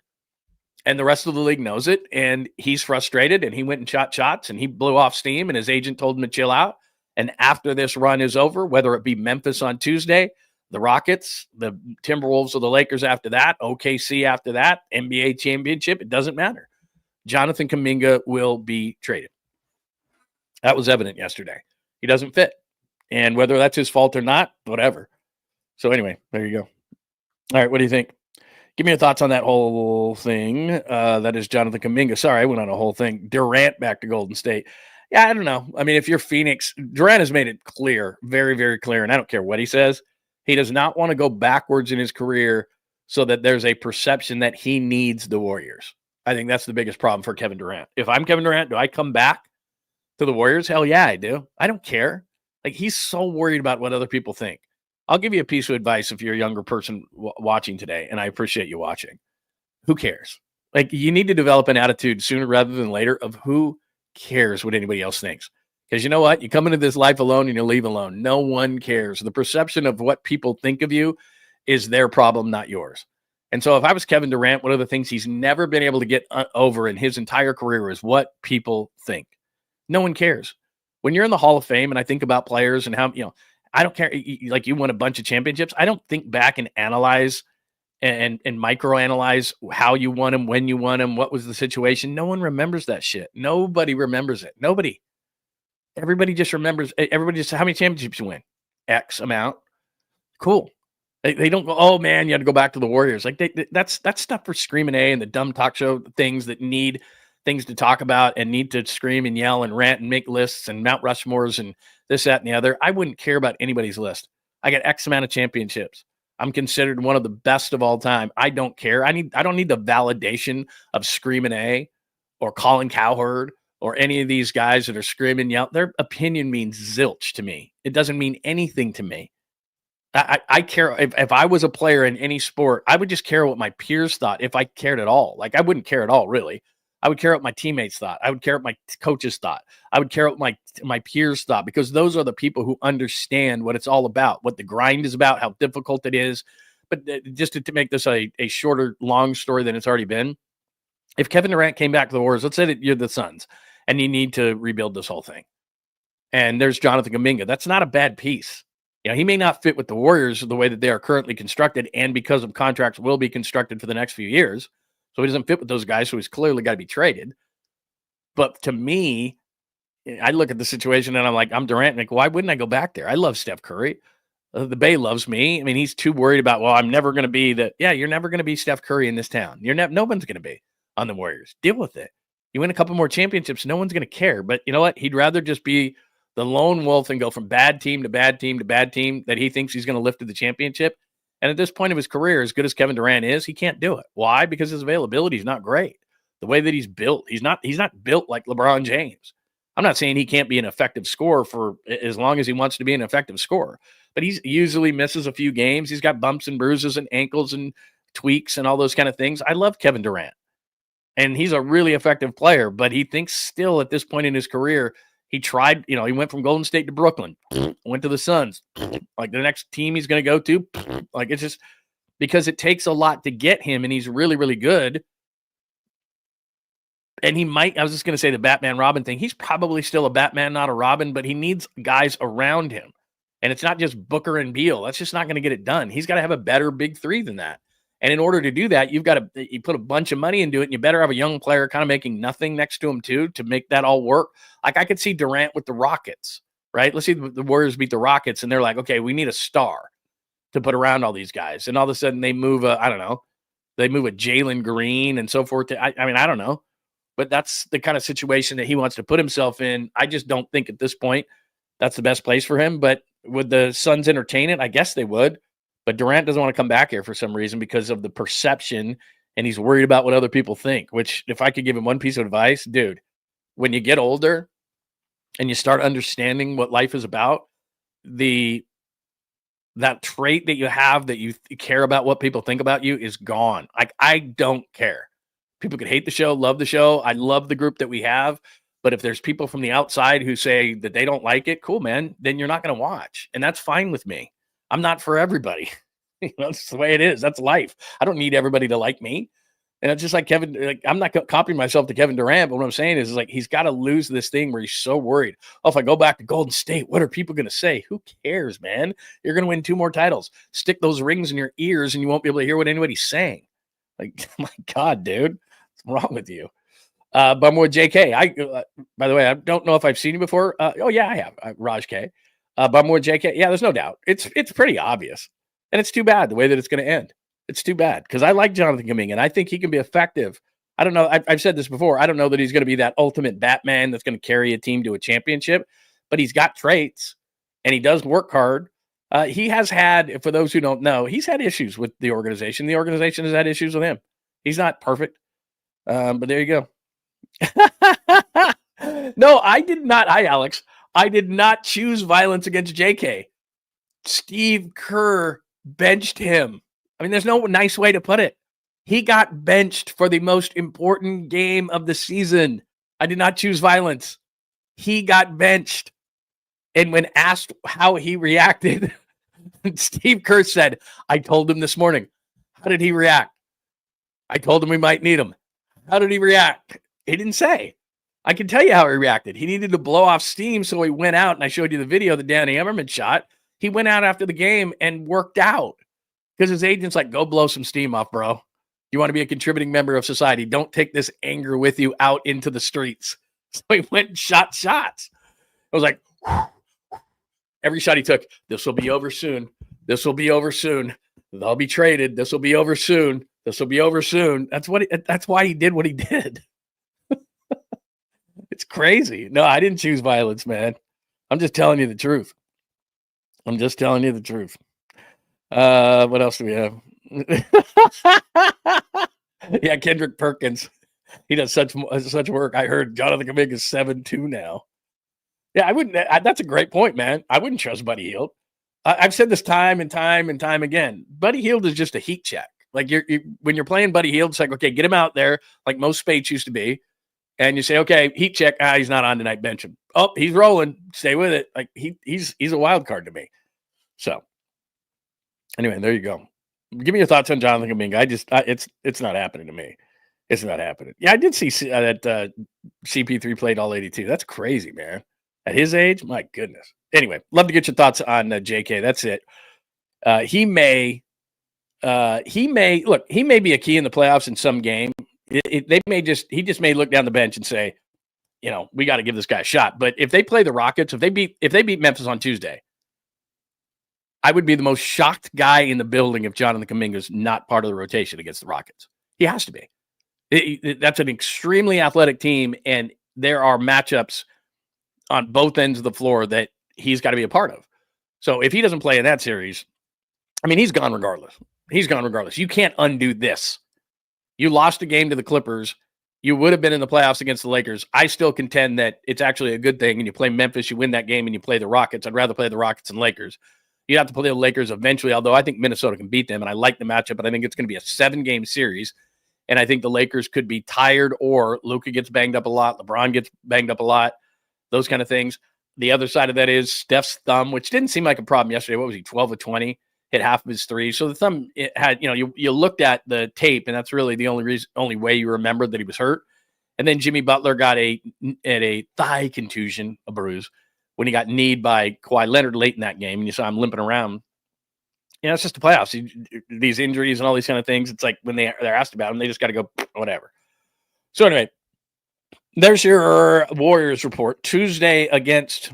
And the rest of the league knows it, and he's frustrated, and he went and shot shots, and he blew off steam, and his agent told him to chill out. And after this run is over, whether it be Memphis on Tuesday, the Rockets, the Timberwolves, or the Lakers after that, OKC after that, NBA championship, it doesn't matter. Jonathan Kuminga will be traded. That was evident yesterday. He doesn't fit. And whether that's his fault or not, whatever. So anyway, there you go. All right, what do you think? Give me your thoughts on that whole thing. That is Jonathan Kuminga. Sorry, I went on a whole thing. Durant back to Golden State. Yeah, I don't know. I mean, if you're Phoenix, Durant has made it clear, very, very clear, and I don't care what he says. He does not want to go backwards in his career so that there's a perception that he needs the Warriors. I think that's the biggest problem for Kevin Durant. If I'm Kevin Durant, do I come back to the Warriors? Hell yeah, I do. I don't care. Like, he's so worried about what other people think. I'll give you a piece of advice if you're a younger person watching today, and I appreciate you watching. Who cares? Like, you need to develop an attitude sooner rather than later of who cares what anybody else thinks. Because you know what? You come into this life alone and you leave alone. No one cares. The perception of what people think of you is their problem, not yours. And so if I was Kevin Durant, one of the things he's never been able to get over in his entire career is what people think. No one cares. When you're in the Hall of Fame and I think about players and how, I don't care. Like, you won a bunch of championships. I don't think back and analyze and microanalyze how you won them, when you won them, what was the situation. No one remembers that shit. Nobody remembers it. Nobody. Everybody just remembers. Everybody just, how many championships you win? X amount. Cool. They don't go, oh man, you had to go back to the Warriors. Like, that's stuff for Screaming A and the dumb talk show things that need things to talk about and need to scream and yell and rant and make lists and Mount Rushmores and this, that, and the other. I wouldn't care about anybody's list. I got X amount of championships. I'm considered one of the best of all time. I don't care. I don't need the validation of Screaming A or Colin Cowherd or any of these guys that are screaming, yell. Their opinion means zilch to me. It doesn't mean anything to me. I care. If I was a player in any sport, I would just care what my peers thought, if I cared at all. Like, I wouldn't care at all, really. I would care what my teammates thought. I would care what my coaches thought. I would care what my peers thought, because those are the people who understand what it's all about, what the grind is about, how difficult it is. But just to make this a shorter, long story than it's already been, if Kevin Durant came back to the Warriors, let's say that you're the Suns, and you need to rebuild this whole thing. And there's Jonathan Kuminga. That's not a bad piece. He may not fit with the Warriors the way that they are currently constructed, and because of contracts will be constructed for the next few years. So he doesn't fit with those guys, so he's clearly got to be traded. But to me, I look at the situation and I'm like, I'm Durant. Like, why wouldn't I go back there? I love Steph Curry. The Bay loves me. I mean, he's too worried about, well, I'm never going to be that. Yeah, you're never going to be Steph Curry in this town. No one's going to be on the Warriors. Deal with it. You win a couple more championships, no one's going to care. But you know what? He'd rather just be the lone wolf and go from bad team to bad team to bad team that he thinks he's going to lift to the championship. And at this point of his career, as good as Kevin Durant is, he can't do it. Why? Because his availability is not great. The way that he's built, he's not built like LeBron James. I'm not saying he can't be an effective scorer for as long as he wants to be an effective scorer, but he usually misses a few games. He's got bumps and bruises and ankles and tweaks and all those kind of things. I love Kevin Durant, and he's a really effective player, but he thinks still at this point in his career, he tried, he went from Golden State to Brooklyn, went to the Suns, like the next team he's going to go to. Like, it's just because it takes a lot to get him, and he's really, really good. And I was just going to say the Batman Robin thing. He's probably still a Batman, not a Robin, but he needs guys around him. And it's not just Booker and Beal. That's just not going to get it done. He's got to have a better big three than that. And in order to do that, you put a bunch of money into it, and you better have a young player kind of making nothing next to him too, to make that all work. Like, I could see Durant with the Rockets, right? Let's see the Warriors beat the Rockets, and they're like, okay, we need a star to put around all these guys. And all of a sudden they move a Jalen Green and so forth. I don't know. But that's the kind of situation that he wants to put himself in. I just don't think at this point that's the best place for him. But would the Suns entertain it? I guess they would. But Durant doesn't want to come back here for some reason because of the perception, and he's worried about what other people think, which, if I could give him one piece of advice, dude, when you get older and you start understanding what life is about, that trait that you have that you care about what people think about you is gone. Like, I don't care. People could hate the show, love the show. I love the group that we have. But if there's people from the outside who say that they don't like it, cool, man, then you're not going to watch. And that's fine with me. I'm not for everybody. That's the way it is. That's life. I don't need everybody to like me. And it's just like I'm not copying myself to Kevin Durant, but what I'm saying is like, he's got to lose this thing where he's so worried. Oh, if I go back to Golden State, what are people going to say? Who cares, man? You're going to win 2 more titles. Stick those rings in your ears and you won't be able to hear what anybody's saying. Like, my God, dude, what's wrong with you? Bumwood JK. By the way, I don't know if I've seen you before. Oh yeah, I have. Raj K. Bumwood JK. Yeah, there's no doubt. It's pretty obvious, and it's too bad the way that it's going to end. It's too bad because I like Jonathan Kuminga, and I think he can be effective. I don't know. I've said this before. I don't know that he's going to be that ultimate Batman that's going to carry a team to a championship, but he's got traits, and he does work hard. He has had, for those who don't know, he's had issues with the organization. The organization has had issues with him. He's not perfect, but there you go. No, I did not. Hi, Alex. I did not choose violence against JK. Steve Kerr benched him. I mean, there's no nice way to put it. He got benched for the most important game of the season. I did not choose violence. He got benched. And when asked how he reacted, Steve Kerr said, I told him this morning. How did he react? I told him we might need him. How did he react? He didn't say. I can tell you how he reacted. He needed to blow off steam, so he went out, and I showed you the video that Danny Emmerman shot. He went out after the game and worked out because his agent's like, go blow some steam off, bro. You want to be a contributing member of society. Don't take this anger with you out into the streets. So he went and shot shots. I was like, every shot he took, this will be over soon. This will be over soon. They'll be traded. This will be over soon. This will be over soon. That's why he did what he did. It's crazy. No, I didn't choose violence, man. I'm just telling you the truth. I'm just telling you the truth. What else do we have? Yeah, Kendrick Perkins. He does such work. I heard Jonathan Kuminga is 7-2 now. Yeah, I wouldn't. That's a great point, man. I wouldn't trust Buddy Hield. I've said this time and time and time again. Buddy Hield is just a heat check. Like when you're playing Buddy Hield, it's like, okay, get him out there, like most Spates used to be. And you say, okay, heat check. He's not on tonight. Bench him. Oh, he's rolling. Stay with it. Like he's a wild card to me. So anyway, there you go. Give me your thoughts on Jonathan Kuminga. It's not happening to me. It's not happening. Yeah, I did see that CP3 played all 82. That's crazy, man. At his age, my goodness. Anyway, love to get your thoughts on JK. That's it. He may be a key in the playoffs in some game. He just may look down the bench and say, we got to give this guy a shot. But if they play the Rockets, if they beat Memphis on Tuesday, I would be the most shocked guy in the building if Jonathan Kuminga is not part of the rotation against the Rockets. He has to be. That's an extremely athletic team, and there are matchups on both ends of the floor that he's got to be a part of. So if he doesn't play in that series, I mean, he's gone regardless. He's gone regardless. You can't undo this. You lost a game to the Clippers. You would have been in the playoffs against the Lakers. I still contend that it's actually a good thing. And you play Memphis, you win that game, and you play the Rockets. I'd rather play the Rockets than Lakers. You'd have to play the Lakers eventually, although I think Minnesota can beat them, and I like the matchup, but I think it's going to be a 7-game series. And I think the Lakers could be tired, or Luka gets banged up a lot, LeBron gets banged up a lot, those kind of things. The other side of that is Steph's thumb, which didn't seem like a problem yesterday. What was he, 12 of 20? Hit half of his threes. So the thumb, it had, you looked at the tape, and that's really the only way you remembered that he was hurt. And then Jimmy Butler got a thigh contusion, a bruise, when he got kneed by Kawhi Leonard late in that game, and you saw him limping around. It's just the playoffs. These injuries and all these kind of things, it's like when they're asked about them, they just got to go, whatever. So anyway, there's your Warriors report. Tuesday against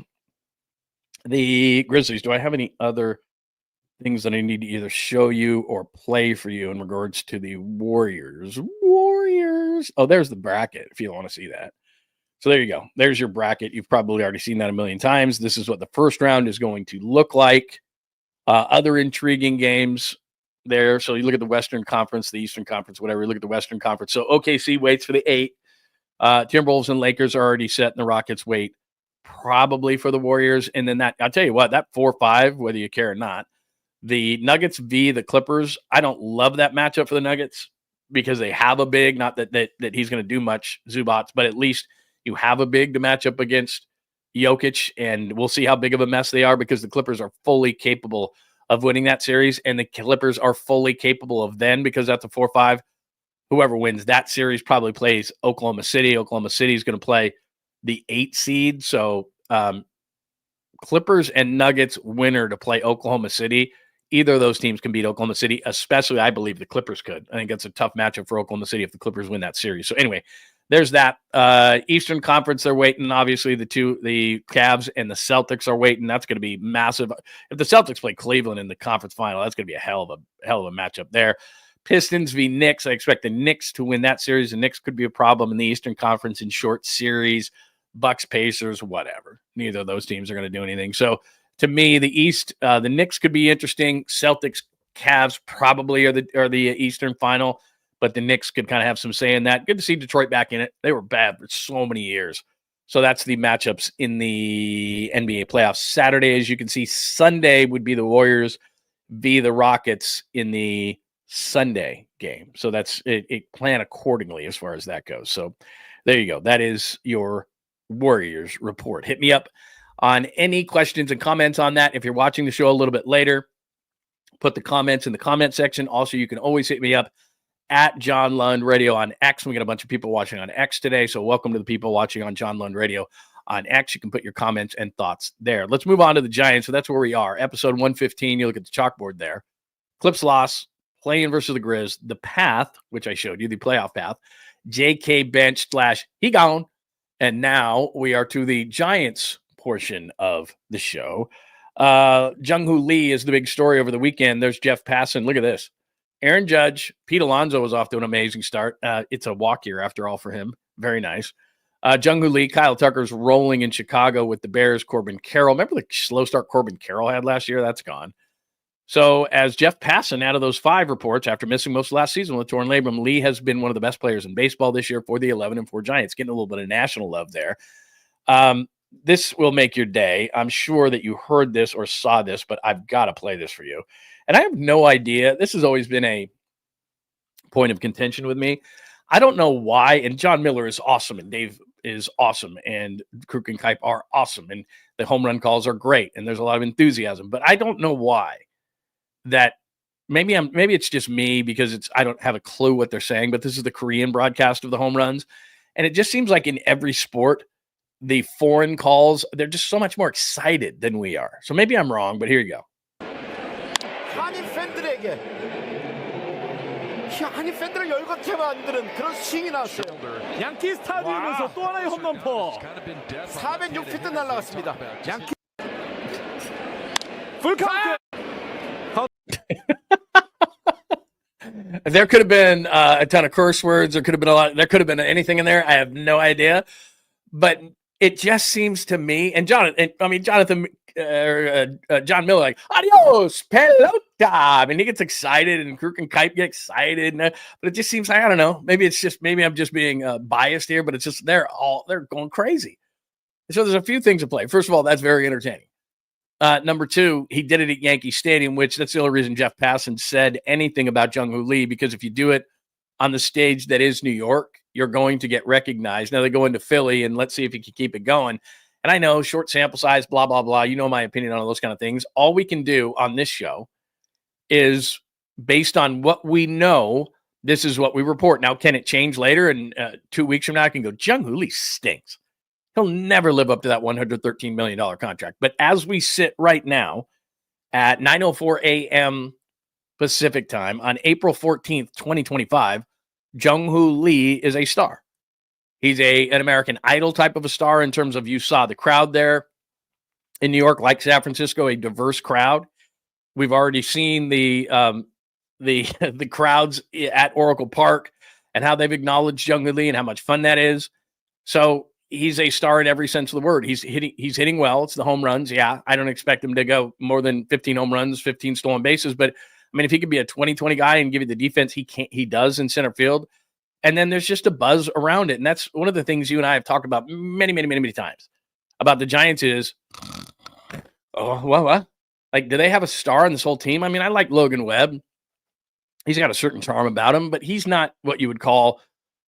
the Grizzlies. Do I have any other things that I need to either show you or play for you in regards to the Warriors? Oh, there's the bracket if you want to see that. So there you go. There's your bracket. You've probably already seen that a million times. This is what the first round is going to look like. Other intriguing games there. So you look at the Western Conference, the Eastern Conference, whatever. You look at the Western Conference. So OKC waits for the 8. Timberwolves and Lakers are already set, and the Rockets wait probably for the Warriors. And then I'll tell you what, that 4-5, whether you care or not, the Nuggets v. the Clippers, I don't love that matchup for the Nuggets because they have a big, not that he's going to do much, Zubac, but at least you have a big to match up against Jokic, and we'll see how big of a mess they are because the Clippers are fully capable of winning that series, and the Clippers are fully capable of then, because that's a 4-5. Whoever wins that series probably plays Oklahoma City. Oklahoma City is going to play the 8 seed. So Clippers and Nuggets winner to play Oklahoma City. Either of those teams can beat Oklahoma City, especially I believe the Clippers could. I think that's a tough matchup for Oklahoma City if the Clippers win that series. So anyway, there's that. Eastern Conference, they're waiting. Obviously, the Cavs and the Celtics are waiting. That's going to be massive. If the Celtics play Cleveland in the conference final, that's going to be a hell of a matchup there. Pistons v. Knicks. I expect the Knicks to win that series. The Knicks could be a problem in the Eastern Conference in short series. Bucks, Pacers, whatever. Neither of those teams are going to do anything. So to me, the East, the Knicks could be interesting. Celtics, Cavs probably are the Eastern final, but the Knicks could kind of have some say in that. Good to see Detroit back in it. They were bad for so many years. So that's the matchups in the NBA playoffs. Saturday, as you can see, Sunday would be the Warriors v. the Rockets in the Sunday game. So that's it. Plan accordingly as far as that goes. So there you go. That is your Warriors report. Hit me up on any questions and comments on that. If you're watching the show a little bit later, put the comments in the comment section. Also, you can always hit me up at John Lund Radio on X. We got a bunch of people watching on X today. So welcome to the people watching on John Lund Radio on X. You can put your comments and thoughts there. Let's move on to the Giants. So that's where we are. Episode 115. You look at the chalkboard there. Clips loss, playing versus the Grizz. The path, which I showed you, the playoff path. JK bench / he gone. And now we are to the Giants portion of the show. Jung-Hoo Lee is the big story over the weekend. There's Jeff Passan. Look at this. Aaron Judge, Pete Alonso was off to an amazing start. It's a walk year after all for him. Very nice. Jung-Hoo Lee, Kyle Tucker's rolling in Chicago with the Bears. Corbin Carroll. Remember the slow start Corbin Carroll had last year? That's gone. So as Jeff Passan, out of those 5 reports, after missing most of last season with torn labrum, Lee has been one of the best players in baseball this year for the 11-4 Giants, getting a little bit of national love there. This will make your day. I'm sure that you heard this or saw this, but I've got to play this for you. And I have no idea. This has always been a point of contention with me. I don't know why. And John Miller is awesome, and Dave is awesome, and 𝐼 and 𝐾𝐿 are awesome, and the home run calls are great, and there's a lot of enthusiasm. But I don't know why. That maybe it's just me because I don't have a clue what they're saying, but this is the Korean broadcast of the home runs. And it just seems like in every sport, the foreign calls, they're just so much more excited than we are. So maybe I'm wrong, but here you go. 한인 팬들을 열받게 만드는 그런 스윙이 나왔어요. 양키 스타디움에서 또 하나의 홈런포. 406피트 날아갔습니다. 양키 풀카운트. There could have been a ton of curse words. There could have been anything in there. I have no idea. But it just seems to me, and John Miller, like, adios, pelota. I mean, he gets excited and �꿼𝐾𝐿 get excited, but it just seems like, I don't know. Maybe I'm just being biased here, but it's just they're going crazy. So there's a few things at play. First of all, that's very entertaining. Number two, he did it at Yankee Stadium, which that's the only reason Jeff Passan said anything about Jung-Hoo Lee, because if you do it on the stage that is New York, you're going to get recognized. Now they go into Philly, and let's see if he can keep it going. And I know short sample size, blah, blah, blah. You know my opinion on all those kind of things. All we can do on this show is based on what we know. This is what we report. Now, can it change later? And 2 weeks from now, I can go, Jung-Hoo Lee stinks. He'll never live up to that $113 million contract. But as we sit right now at 9:04 a.m. Pacific time on April 14th, 2025, Jung-Hoo Lee is a star. He's an American Idol type of a star in terms of, you saw the crowd there in New York, like San Francisco, a diverse crowd. We've already seen the crowds at Oracle Park and how they've acknowledged Jung-Hoo Lee and how much fun that is. So he's a star in every sense of the word. He's hitting well. It's the home runs. Yeah, I don't expect him to go more than 15 home runs, 15 stolen bases. But I mean, if he could be a 20-20 guy and give you the defense he does in center field, and then there's just a buzz around it. And that's one of the things you and I have talked about many, many, many, many times about the Giants is, what? Like, do they have a star in this whole team? I mean, I like Logan Webb. He's got a certain charm about him, but he's not what you would call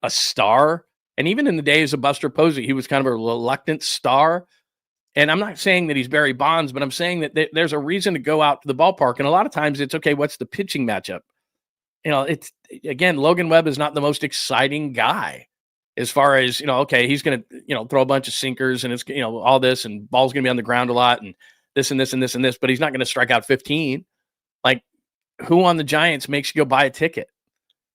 a star. And even in the days of Buster Posey, he was kind of a reluctant star. And I'm not saying that he's Barry Bonds, but I'm saying that there's a reason to go out to the ballpark. And a lot of times it's, okay, what's the pitching matchup? You know, it's, again, Logan Webb is not the most exciting guy as far as, okay, he's going to, throw a bunch of sinkers and it's, all this, and ball's going to be on the ground a lot and this and this and this and this, but he's not going to strike out 15. Like, who on the Giants makes you go buy a ticket?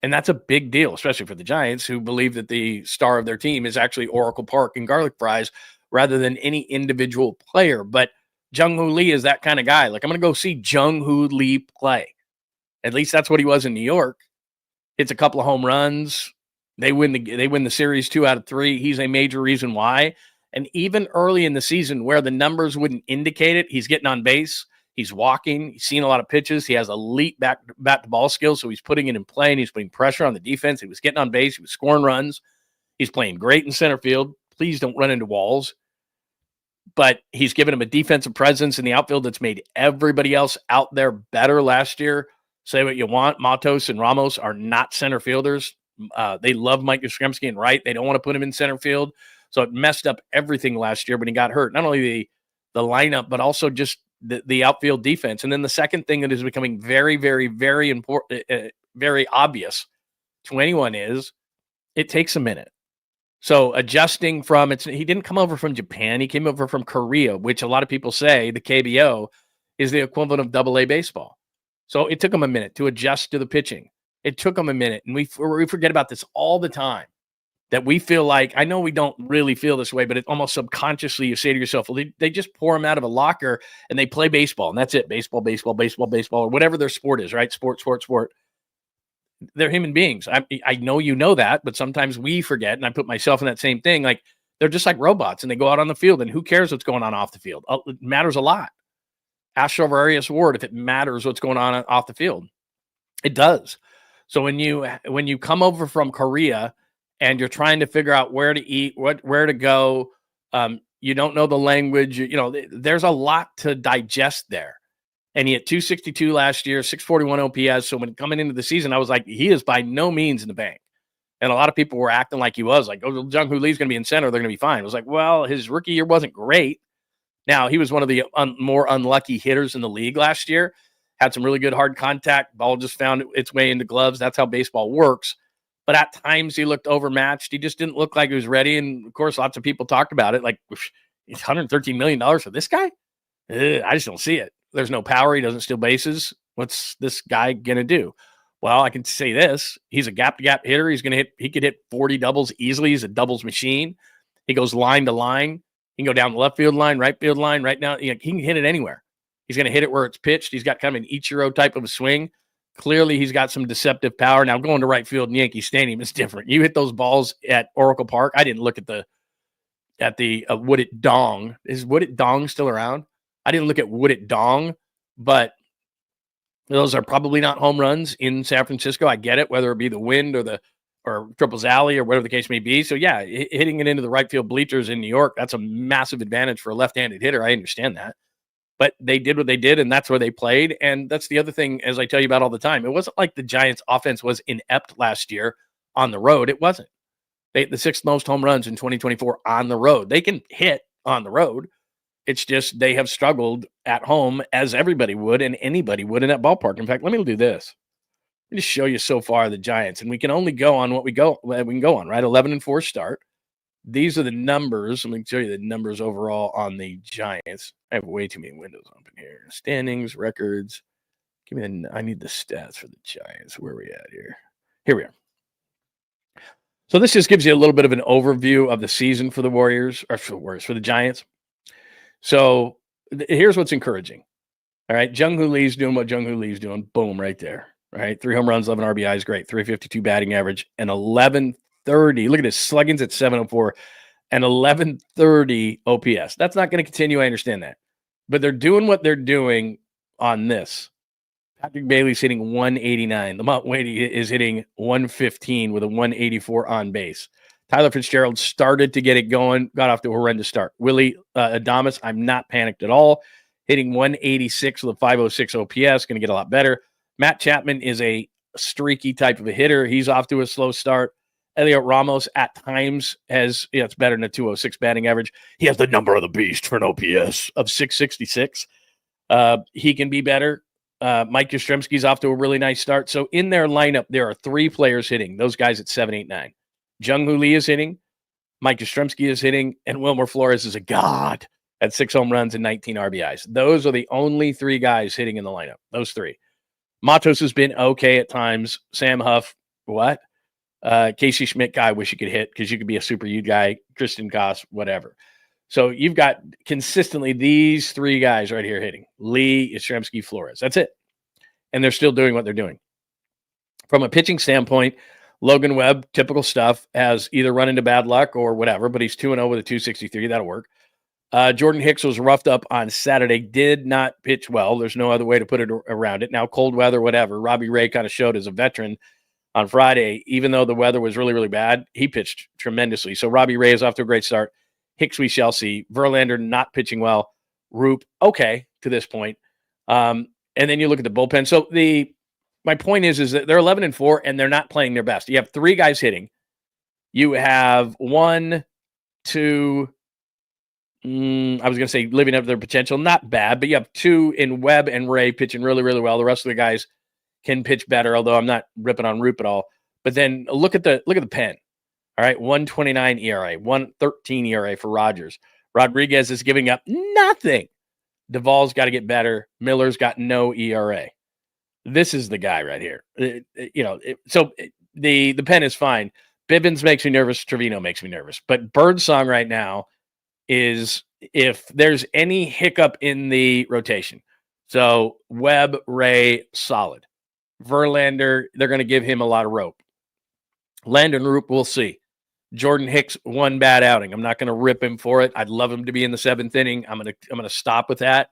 And that's a big deal, especially for the Giants, who believe that the star of their team is actually Oracle Park and garlic fries rather than any individual player. But Jung-Hoo Lee is that kind of guy. Like, I'm going to go see Jung-Hoo Lee play. At least that's what he was in New York. Hits a couple of home runs. They win the series 2 out of 3. He's a major reason why. And even early in the season where the numbers wouldn't indicate it, he's getting on base. He's walking. He's seen a lot of pitches. He has elite bat-to-ball skills, so he's putting it in play, and he's putting pressure on the defense. He was getting on base. He was scoring runs. He's playing great in center field. Please don't run into walls. But he's given him a defensive presence in the outfield that's made everybody else out there better last year. Say what you want. Matos and Ramos are not center fielders. They love Mike Yastrzemski and Wright. They don't want to put him in center field. So it messed up everything last year when he got hurt. Not only the lineup, but also just the outfield defense. And then the second thing that is becoming very, very, very important, very obvious to anyone is it takes a minute. So adjusting from he didn't come over from Japan. He came over from Korea, which a lot of people say the KBO is the equivalent of AA baseball. So it took him a minute to adjust to the pitching. It took him a minute. And we forget about this all the time, that we feel like, I know we don't really feel this way, but it almost subconsciously you say to yourself, well, they just pour him out of a locker and they play baseball, and that's it. Baseball, baseball, baseball, baseball, or whatever their sport is, right? Sport. They're human beings. I know you know that, but sometimes we forget, and I put myself in that same thing. Like, they're just like robots, and they go out on the field, and who cares what's going on off the field? It matters a lot. Ask Arias Ward if it matters what's going on off the field. It does. So when you come over from Korea and you're trying to figure out where to eat, where to go, you don't know the language. There's a lot to digest there. And he had 262 last year, 641 OPS. So when coming into the season, I was like, he is by no means in the bank. And a lot of people were acting like he was. Like, oh, Jung-Hoo Lee's going to be in center. They're going to be fine. I was like, well, his rookie year wasn't great. Now, he was one of the more unlucky hitters in the league last year. Had some really good hard contact. Ball just found its way into gloves. That's how baseball works. But at times, he looked overmatched. He just didn't look like he was ready. And, of course, lots of people talked about it. Like, it's $113 million for this guy? I just don't see it. There's no power. He doesn't steal bases. What's this guy going to do? Well, I can say this. He's a gap-to-gap hitter. He could hit 40 doubles easily. He's a doubles machine. He goes line to line. He can go down the left field line, right field line, right now. He can hit it anywhere. He's going to hit it where it's pitched. He's got kind of an 𝐿 type of a swing. Clearly, he's got some deceptive power. Now, going to right field in Yankee Stadium is different. You hit those balls at Oracle Park. I didn't look at the Would It Dong. Is Would It Dong still around? I didn't look at Would It Dong, but Those are probably not home runs in San Francisco. I get it, whether it be the wind or Triples Alley or whatever the case may be. So, yeah, hitting it into the right field bleachers in New York, that's a massive advantage for a left-handed hitter. I understand that. But they did what they did, and that's where they played. And that's the other thing, as I tell you about all the time. It wasn't like the Giants' offense was inept last year on the road. It wasn't. The sixth most home runs in 2024 on the road. They can hit on the road. It's just they have struggled at home, as everybody would and anybody would in that ballpark. In fact, let me do this. Let me just show you so far the Giants, and we can only go on what we can go on, right? 11-4 start. These are the numbers. Let me show you the numbers overall on the Giants. I have way too many windows open here. Standings, records. I need the stats for the Giants. Where are we at here? Here we are. So this just gives you a little bit of an overview of the season for the for the Giants. So here's what's encouraging. All right, Jung-Hoo Lee's doing what Jung-Hoo Lee's doing. Boom, right there. All right, 3 home runs, 11 RBIs, great. 352 batting average, and 1130. Look at this, slugging's at 704, and 1130 OPS. That's not going to continue. I understand that, but they're doing what they're doing on this. Patrick Bailey's hitting 189. Lamont Wade is hitting 115 with a 184 on base. Tyler Fitzgerald started to get it going, got off to a horrendous start. Willie Adames, I'm not panicked at all, hitting 186 with a 506 OPS, going to get a lot better. Matt Chapman is a streaky type of a hitter. He's off to a slow start. Elliot Ramos at times has, it's better than a 206 batting average. He has the number of the beast for an OPS of 666. He can be better. Mike Yastrzemski's off to a really nice start. So in their lineup, there are 3 players hitting. Those guys at 7, 8, 9. Jung-Hoo Lee is hitting, Mike Yastrzemski is hitting, and Wilmer Flores is a god at 6 home runs and 19 RBIs. Those are the only 3 guys hitting in the lineup. Those 3. Matos has been okay at times. Sam Huff, what? 𝐃𝐨𝐧'𝐭, I wish you could hit because you could be a super U guy. Tristan Goss, whatever. So you've got consistently these 3 guys right here hitting. Lee, Yastrzemski, Flores. That's it. And they're still doing what they're doing. From a pitching standpoint, Logan Webb, typical stuff, has either run into bad luck or whatever, but he's 2-0 with a 263. That'll work. Jordan Hicks was roughed up on Saturday, did not pitch well. There's no other way to put it around it. Now, cold weather, whatever. Robbie Ray kind of showed as a veteran on Friday, even though the weather was really, really bad, he pitched tremendously. So Robbie Ray is off to a great start. Hicks, we shall see. Verlander not pitching well. Roop, okay to this point. And then you look at the bullpen. So my point is that they're 11-4 and they're not playing their best. You have 3 guys hitting. You have 1, 2. I was going to say living up to their potential. Not bad, but you have 2 in Webb and Ray pitching really, really well. The rest of the guys can pitch better, although I'm not ripping on Roop at all. But then look at the pen. All right, 1.29 ERA, 1.13 ERA for Rogers. Rodriguez is giving up nothing. Duvall's got to get better. Miller's got no ERA. This is the guy right here. So the pen is fine. Bivens makes me nervous. Trevino makes me nervous. But Birdsong right now is if there's any hiccup in the rotation. So Webb, Ray, solid. Verlander, they're going to give him a lot of rope. Landon Roop, we'll see. Jordan Hicks, 1 bad outing. I'm not going to rip him for it. I'd love him to be in the 7th inning. I'm going to stop with that.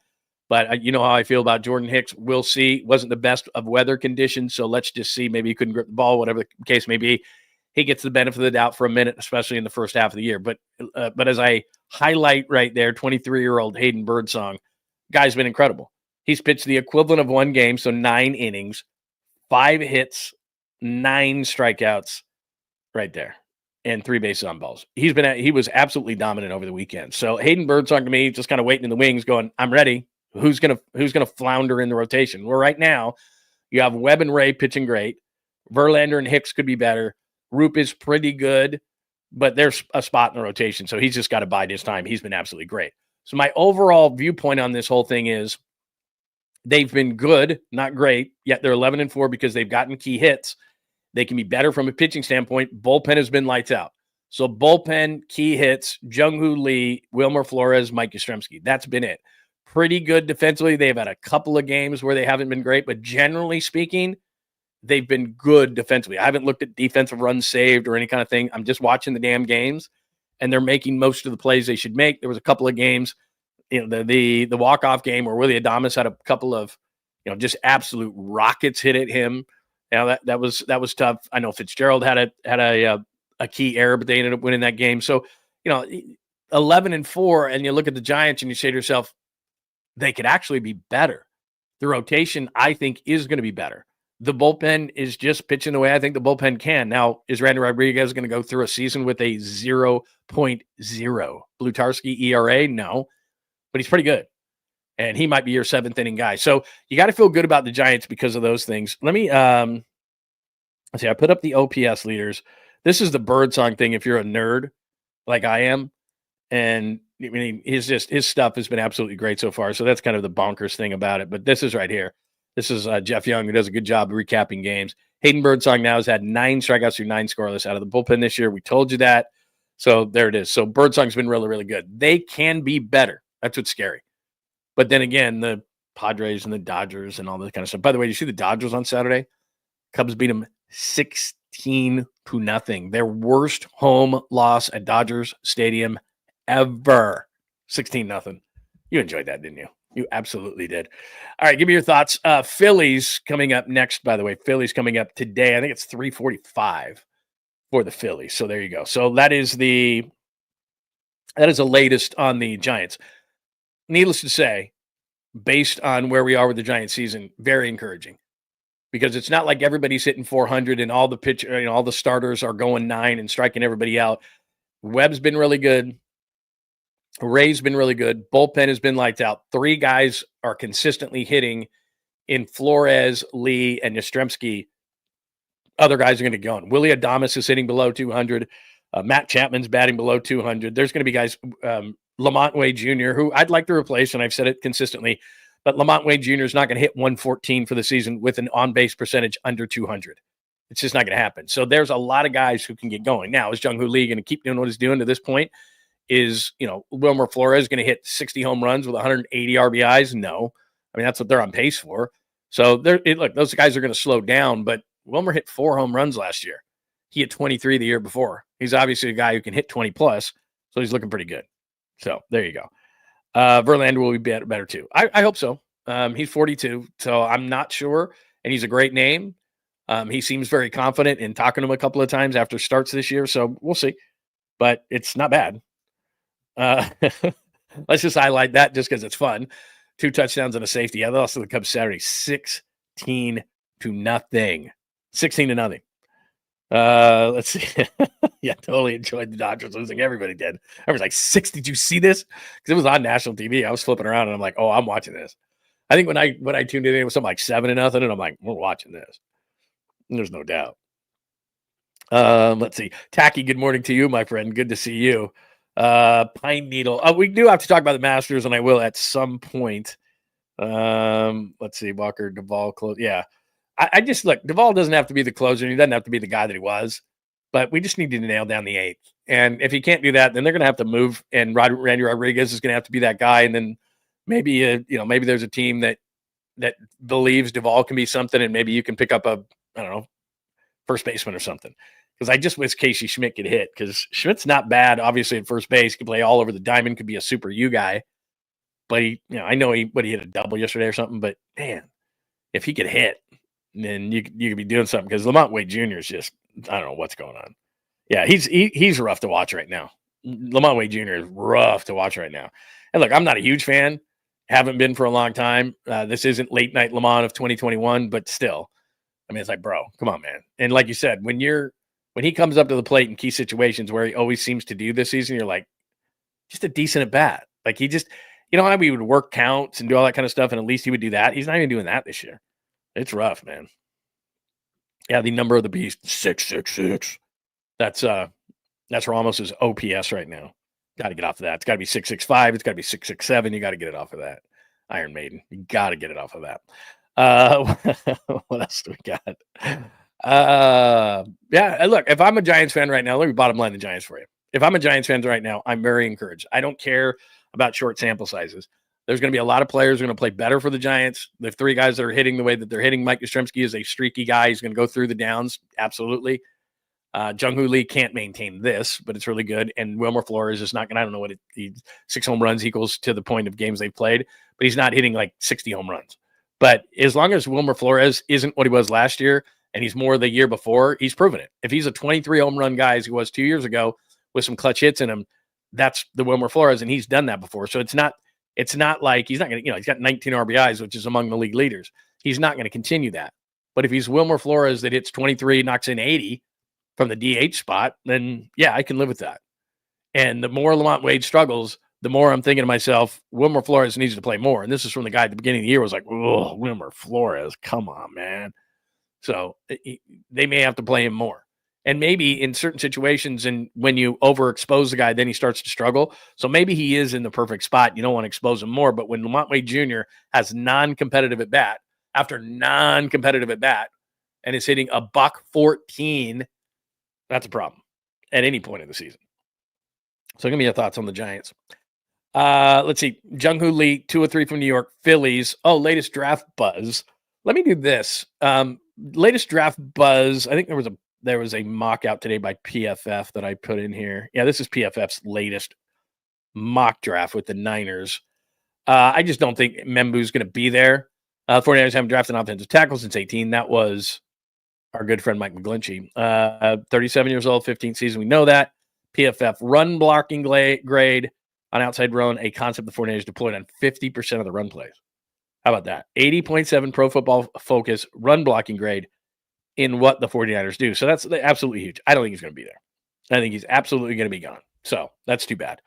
But you know how I feel about Jordan Hicks. We'll see. Wasn't the best of weather conditions, so let's just see. Maybe he couldn't grip the ball, whatever the case may be. He gets the benefit of the doubt for a minute, especially in the first half of the year. But as I highlight right there, 23-year-old Hayden Birdsong, guy's been incredible. He's pitched the equivalent of 1 game, so 9 innings, 5 hits, 9 strikeouts right there, and 3 bases on balls. He was absolutely dominant over the weekend. So Hayden Birdsong to me, just kind of waiting in the wings going, I'm ready. Who's gonna flounder in the rotation? Well, right now, you have Webb and Ray pitching great. Verlander and Hicks could be better. Roop is pretty good, but there's a spot in the rotation, so he's just got to bide his time. He's been absolutely great. So my overall viewpoint on this whole thing is they've been good, not great, yet they're 11-4 because they've gotten key hits. They can be better from a pitching standpoint. Bullpen has been lights out. So bullpen, key hits, Jung-Hoo Lee, Wilmer Flores, Mike Yastrzemski. That's been it. Pretty good defensively. They've had a couple of games where they haven't been great, but generally speaking, they've been good defensively. I haven't looked at defensive runs saved or any kind of thing. I'm just watching the damn games, and they're making most of the plays they should make. There was a couple of games, the walk-off game where Willie Adames had a couple of just absolute rockets hit at him. Now that was tough. I know Fitzgerald had a key error, but they ended up winning that game. So, 11-4, and you look at the Giants and you say to yourself, they could actually be better. The rotation, I think, is going to be better. The bullpen is just pitching the way I think the bullpen can. Now, is Randy Rodriguez going to go through a season with a 0.0 Blutarski ERA? No, but he's pretty good. And he might be your 7th inning guy. So you got to feel good about the Giants because of those things. Let me, let's see, I put up the OPS leaders. This is the birdsong thing if you're a nerd like I am. And I mean, his stuff has been absolutely great so far. So that's kind of the bonkers thing about it. But this is right here. This is Jeff Young, who does a good job of recapping games. Hayden Birdsong now has had 9 strikeouts through 9 scoreless out of the bullpen this year. We told you that. So there it is. So Birdsong's been really, really good. They can be better. That's what's scary. But then again, the Padres and the Dodgers and all that kind of stuff. By the way, you see the Dodgers on Saturday? Cubs beat them 16-0. Their worst home loss at Dodgers Stadium ever. 16-0. You enjoyed that, didn't you? You absolutely did. All right, give me your thoughts. Phillies coming up next, by the way. Phillies coming up today. I think it's 3:45 for the Phillies. So there you go. So that is the latest on the Giants. Needless to say, based on where we are with the Giants season, very encouraging. Because it's not like everybody's hitting 400 and all the all the starters are going 9 and striking everybody out. Webb's been really good. Ray's been really good. Bullpen has been lights out. 3 guys are consistently hitting in Flores, Lee, and Yastrzemski. Other guys are going to go. Willie Adames is hitting below 200. Matt Chapman's batting below 200. There's going to be guys, Lamont Wade Jr., who I'd like to replace, and I've said it consistently, but Lamont Wade Jr. is not going to hit 114 for the season with an on-base percentage under 200. It's just not going to happen. So there's a lot of guys who can get going. Now, is Jung-Hoo Lee going to keep doing what he's doing to this point? Is, Wilmer Flores going to hit 60 home runs with 180 RBIs? No. I mean, that's what they're on pace for. So look, those guys are going to slow down, but Wilmer hit 4 home runs last year. He hit 23 the year before. He's obviously a guy who can hit 20 plus, so he's looking pretty good. So there you go. Verlander will be better too. I hope so. He's 42, so I'm not sure, and he's a great name. He seems very confident in talking to him a couple of times after starts this year, so we'll see. But it's not bad. Let's just highlight that just because it's fun. 2 touchdowns and a safety. Yeah, they lost to the Cubs Saturday, 16-0. 16-0. Let's see. Yeah, totally enjoyed the Dodgers losing. Everybody did. I was like, 6. Did you see this? Because it was on national TV. I was flipping around and I'm like, oh, I'm watching this. I think when I tuned in, it was something like 7-0, and I'm like, we're watching this. And there's no doubt. Let's see. Tacky, good morning to you, my friend. Good to see you. Pine Needle. We do have to talk about the Masters, and I will at some point. Let's see. Walker, Duvall, close. Yeah. I just look, Duvall doesn't have to be the closer, and he doesn't have to be the guy that he was, but we just need to nail down the 8th. And if he can't do that, then they're going to have to move, and Randy Rodriguez is going to have to be that guy. And then maybe, maybe there's a team that believes Duvall can be something, and maybe you can pick up first baseman or something. Because I just wish 𝐃𝐨𝐬𝐿 could hit, because Schmidt's not bad, obviously, at first base. He can play all over the diamond, could be a super U guy. But I know he hit a double yesterday or something, but man, if he could hit, then you could be doing something, because Lamont Wade Jr. is just, I don't know what's going on. Yeah, he's rough to watch right now. Lamont Wade Jr. is rough to watch right now. And look, I'm not a huge fan. Haven't been for a long time. This isn't late night Lamont of 2021, but still. I mean, it's like, bro, come on, man. And like you said, when he comes up to the plate in key situations where he always seems to do this season, you're like, just a decent at bat. Like he just, how he would work counts and do all that kind of stuff, and at least he would do that. He's not even doing that this year. It's rough, man. Yeah, the number of the beast, 666. That's Ramos's OPS right now. Got to get off of that. It's got to be 665. It's got to be 667. You got to get it off of that. Iron Maiden. You got to get it off of that. What else do we got? Yeah, look, if I'm a Giants fan right now, let me bottom line the Giants for you. If I'm a Giants fan right now, I'm very encouraged. I don't care about short sample sizes. There's going to be a lot of players who are going to play better for the Giants. The 3 guys that are hitting the way that they're hitting, Mike Yastrzemski is a streaky guy. He's going to go through the downs. Absolutely. Jung-Hoo Lee can't maintain this, but it's really good. And Wilmer Flores is not going to, I don't know what 6 home runs equals to the point of games they've played, but he's not hitting like 60 home runs. But as long as Wilmer Flores isn't what he was last year and he's more the year before, he's proven it. If he's a 23 home run guy as he was 2 years ago with some clutch hits in him, that's the Wilmer Flores, and he's done that before. So it's not like he's not going to, he's got 19 RBIs, which is among the league leaders. He's not going to continue that. But if he's Wilmer Flores that hits 23, knocks in 80 from the DH spot, then yeah, I can live with that. And the more Lamont Wade struggles, the more I'm thinking to myself, Wilmer Flores needs to play more. And this is from the guy at the beginning of the year was like, oh, Wilmer Flores, come on, man. So they may have to play him more. And maybe in certain situations, and when you overexpose the guy, then he starts to struggle. So maybe he is in the perfect spot. You don't want to expose him more. But when Lamont Wade Jr. has non-competitive at bat after non-competitive at bat and is hitting a $114, that's a problem at any point in the season. So give me your thoughts on the Giants. Let's see. Jung-Hoo Lee, 2 of 3 from New York. Phillies. Oh, latest draft buzz. Let me do this. Latest draft buzz. I think there was a mock out today by PFF that I put in here. Yeah, this is PFF's latest mock draft with the Niners. I just don't think Membu's going to be there. 49ers haven't drafted an offensive tackle since 18. That was our good friend Mike McGlinchey. 37 years old, 15th season. We know that. PFF run blocking grade on outside run, a concept the 49ers deployed on 50% of the run plays. How about that? 80.7 Pro Football Focus run blocking grade in what the 49ers do. So that's absolutely huge. I don't think he's going to be there. I think he's absolutely going to be gone. So that's too bad.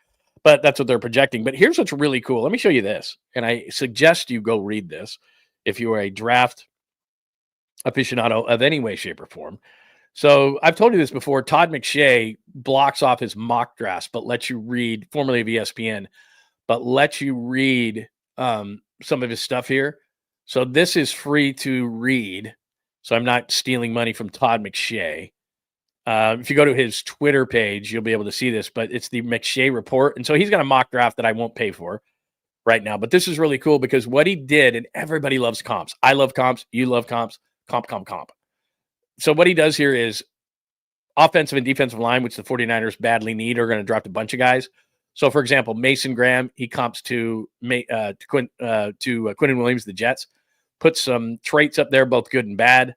But that's what they're projecting. But here's what's really cool. Let me show you this. And I suggest you go read this if you are a draft aficionado of any way, shape, or form. So I've told you this before. Todd McShay blocks off his mock drafts, but lets you read, formerly of ESPN, but lets you read some of his stuff here. So this is free to read. So I'm not stealing money from Todd McShay. If you go to his Twitter page, you'll be able to see this, but it's the McShay report. And so he's got a mock draft that I won't pay for right now. But this is really cool because what he did, and everybody loves comps. I love comps. You love comps. Comp. So what he does here is offensive and defensive line, which the 49ers badly need, are going to drop a bunch of guys. So, for example, Mason Graham, he comps to Quinn Williams, the Jets. Put some traits up there, both good and bad.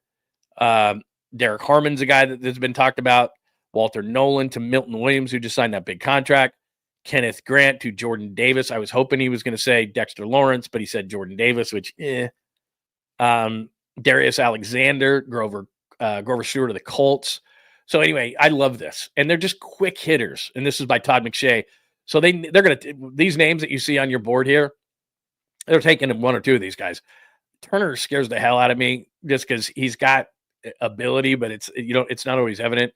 Derek Harmon's a guy that's been talked about. Walter Nolan to Milton Williams, who just signed that big contract. Kenneth Grant to Jordan Davis. I was hoping he was going to say Dexter Lawrence, but he said Jordan Davis, which Darius Alexander, Grover Stewart of the Colts. So anyway, I love this. And they're just quick hitters. And this is by Todd McShay. So they're going to, these names that you see on your board here, they're taking one or two of these guys. Turner scares the hell out of me just because he's got ability, but it's not always evident.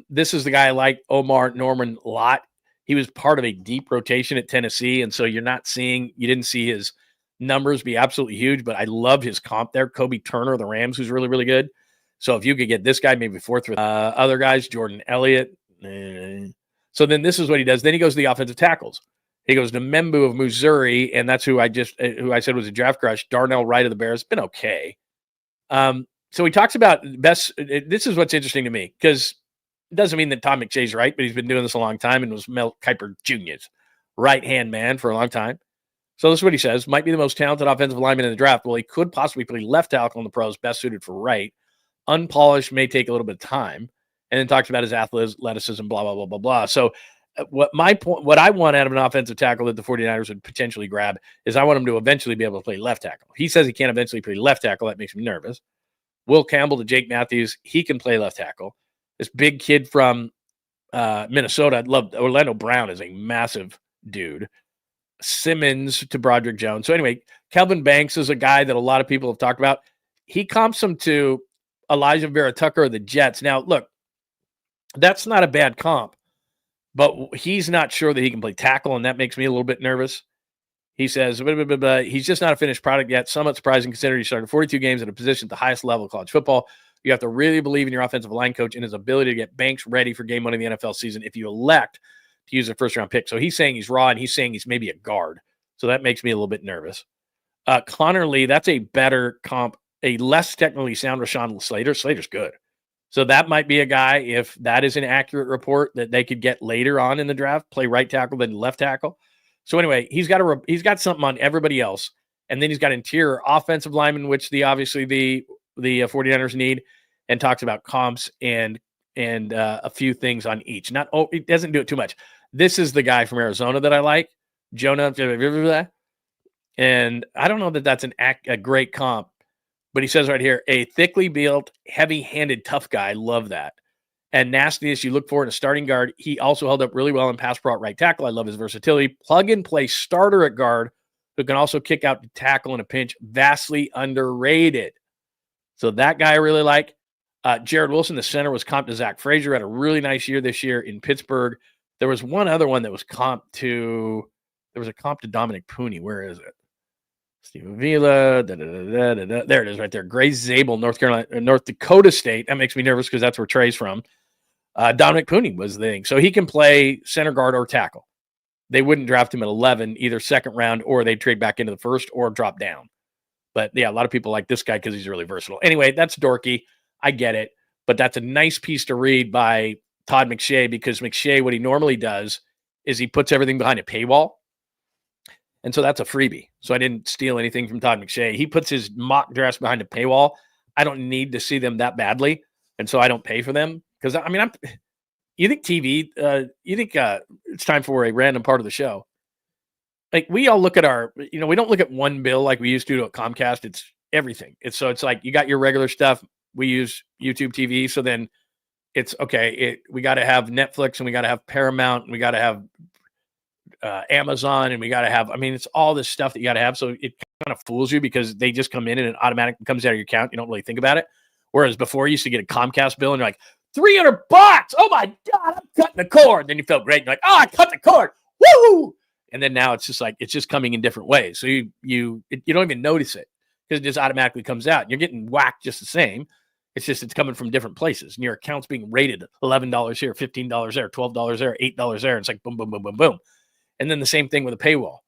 This is the guy I like, Omar Norman Lott. He was part of a deep rotation at Tennessee. And so you didn't see his numbers be absolutely huge, but I love his comp there. Kobe Turner of the Rams, who's really, really good. So if you could get this guy, maybe fourth with other guys, Jordan Elliott. So then this is what he does. Then he goes to the offensive tackles. He goes to Membu of Missouri, and that's who I said was a draft crush. Darnell Wright of the Bears, been okay. So he talks about best. This is what's interesting to me because it doesn't mean that Tom McShay's right, but he's been doing this a long time and was Mel Kiper Jr.'s right-hand man for a long time. So this is what he says. Might be the most talented offensive lineman in the draft. Well, he could possibly play left tackle in the pros, best suited for right. Unpolished, may take a little bit of time. And then talks about his athleticism, blah, blah, blah, blah, blah. So what I want out of an offensive tackle that the 49ers would potentially grab is I want him to eventually be able to play left tackle. He says he can't eventually play left tackle. That makes me nervous. Will Campbell to Jake Matthews. He can play left tackle. This big kid from Minnesota. I love Orlando Brown is a massive dude. Simmons to Broderick Jones. So anyway, Kelvin Banks is a guy that a lot of people have talked about. He comps him to Elijah Vera Tucker of the Jets. Now, look, that's not a bad comp, but he's not sure that he can play tackle, and that makes me a little bit nervous. He says, he's just not a finished product yet. Somewhat surprising considering he started 42 games at a position at the highest level of college football. You have to really believe in your offensive line coach and his ability to get Banks ready for game one of the NFL season if you elect to use a first-round pick. So he's saying he's raw, and he's saying he's maybe a guard. So that makes me a little bit nervous. Connor Lee, that's a better comp, a less technically sound Rashawn Slater. Slater's good. So that might be a guy, if that is an accurate report, that they could get later on in the draft, play right tackle than left tackle. So anyway, he's got something on everybody else. And then he's got interior offensive linemen, which obviously the 49ers need, and talks about comps and a few things on each. It doesn't do it too much. This is the guy from Arizona that I like, Jonah. And I don't know that that's a great comp, but he says right here, a thickly built, heavy-handed, tough guy. Love that. And nastiness you look for in a starting guard. He also held up really well in pass pro at right tackle. I love his versatility. Plug-and-play starter at guard who can also kick out to tackle in a pinch. Vastly underrated. So that guy I really like. Jared Wilson, the center, was comped to Zach Frazier. Had a really nice year this year in Pittsburgh. There was one other one that was comped to – there was a comp to Dominic Pooney. Where is it? Stephen Vila. There it is right there. 𝐬𝐮𝐬𝐫𝐞, North Dakota State. That makes me nervous because that's where Trey's from. Dominic Pooney was the thing. So he can play center guard or tackle. They wouldn't draft him at 11, either second round, or they'd trade back into the first or drop down. But, yeah, a lot of people like this guy because he's really versatile. Anyway, that's dorky. I get it. But that's a nice piece to read by Todd McShay, because McShay, what he normally does is he puts everything behind a paywall. And so that's a freebie. So I didn't steal anything from Todd McShay. He puts his mock drafts behind a paywall. I don't need to see them that badly. And so I don't pay for them. Because, I mean, you think TV, it's time for a random part of the show. Like, we all look at we don't look at one bill like we used to at Comcast. It's everything. It's like you got your regular stuff. We use YouTube TV. So then it's okay. We got to have Netflix, and we got to have Paramount, and we got to have Amazon, and we got to have, it's all this stuff that you got to have. So it kind of fools you because they just come in and it automatically comes out of your account. You don't really think about it. Whereas before you used to get a Comcast bill and you're like, $300. Oh my God, I'm cutting the cord. Then you felt great. You're like, oh, I cut the cord. Woo! And then now it's just like, it's just coming in different ways. So you don't even notice it because it just automatically comes out. You're getting whacked just the same. It's just, it's coming from different places, and your account's being rated $11 here, $15 there, $12 there, $8 there. And it's like boom, boom, boom, boom, boom. And then the same thing with a paywall.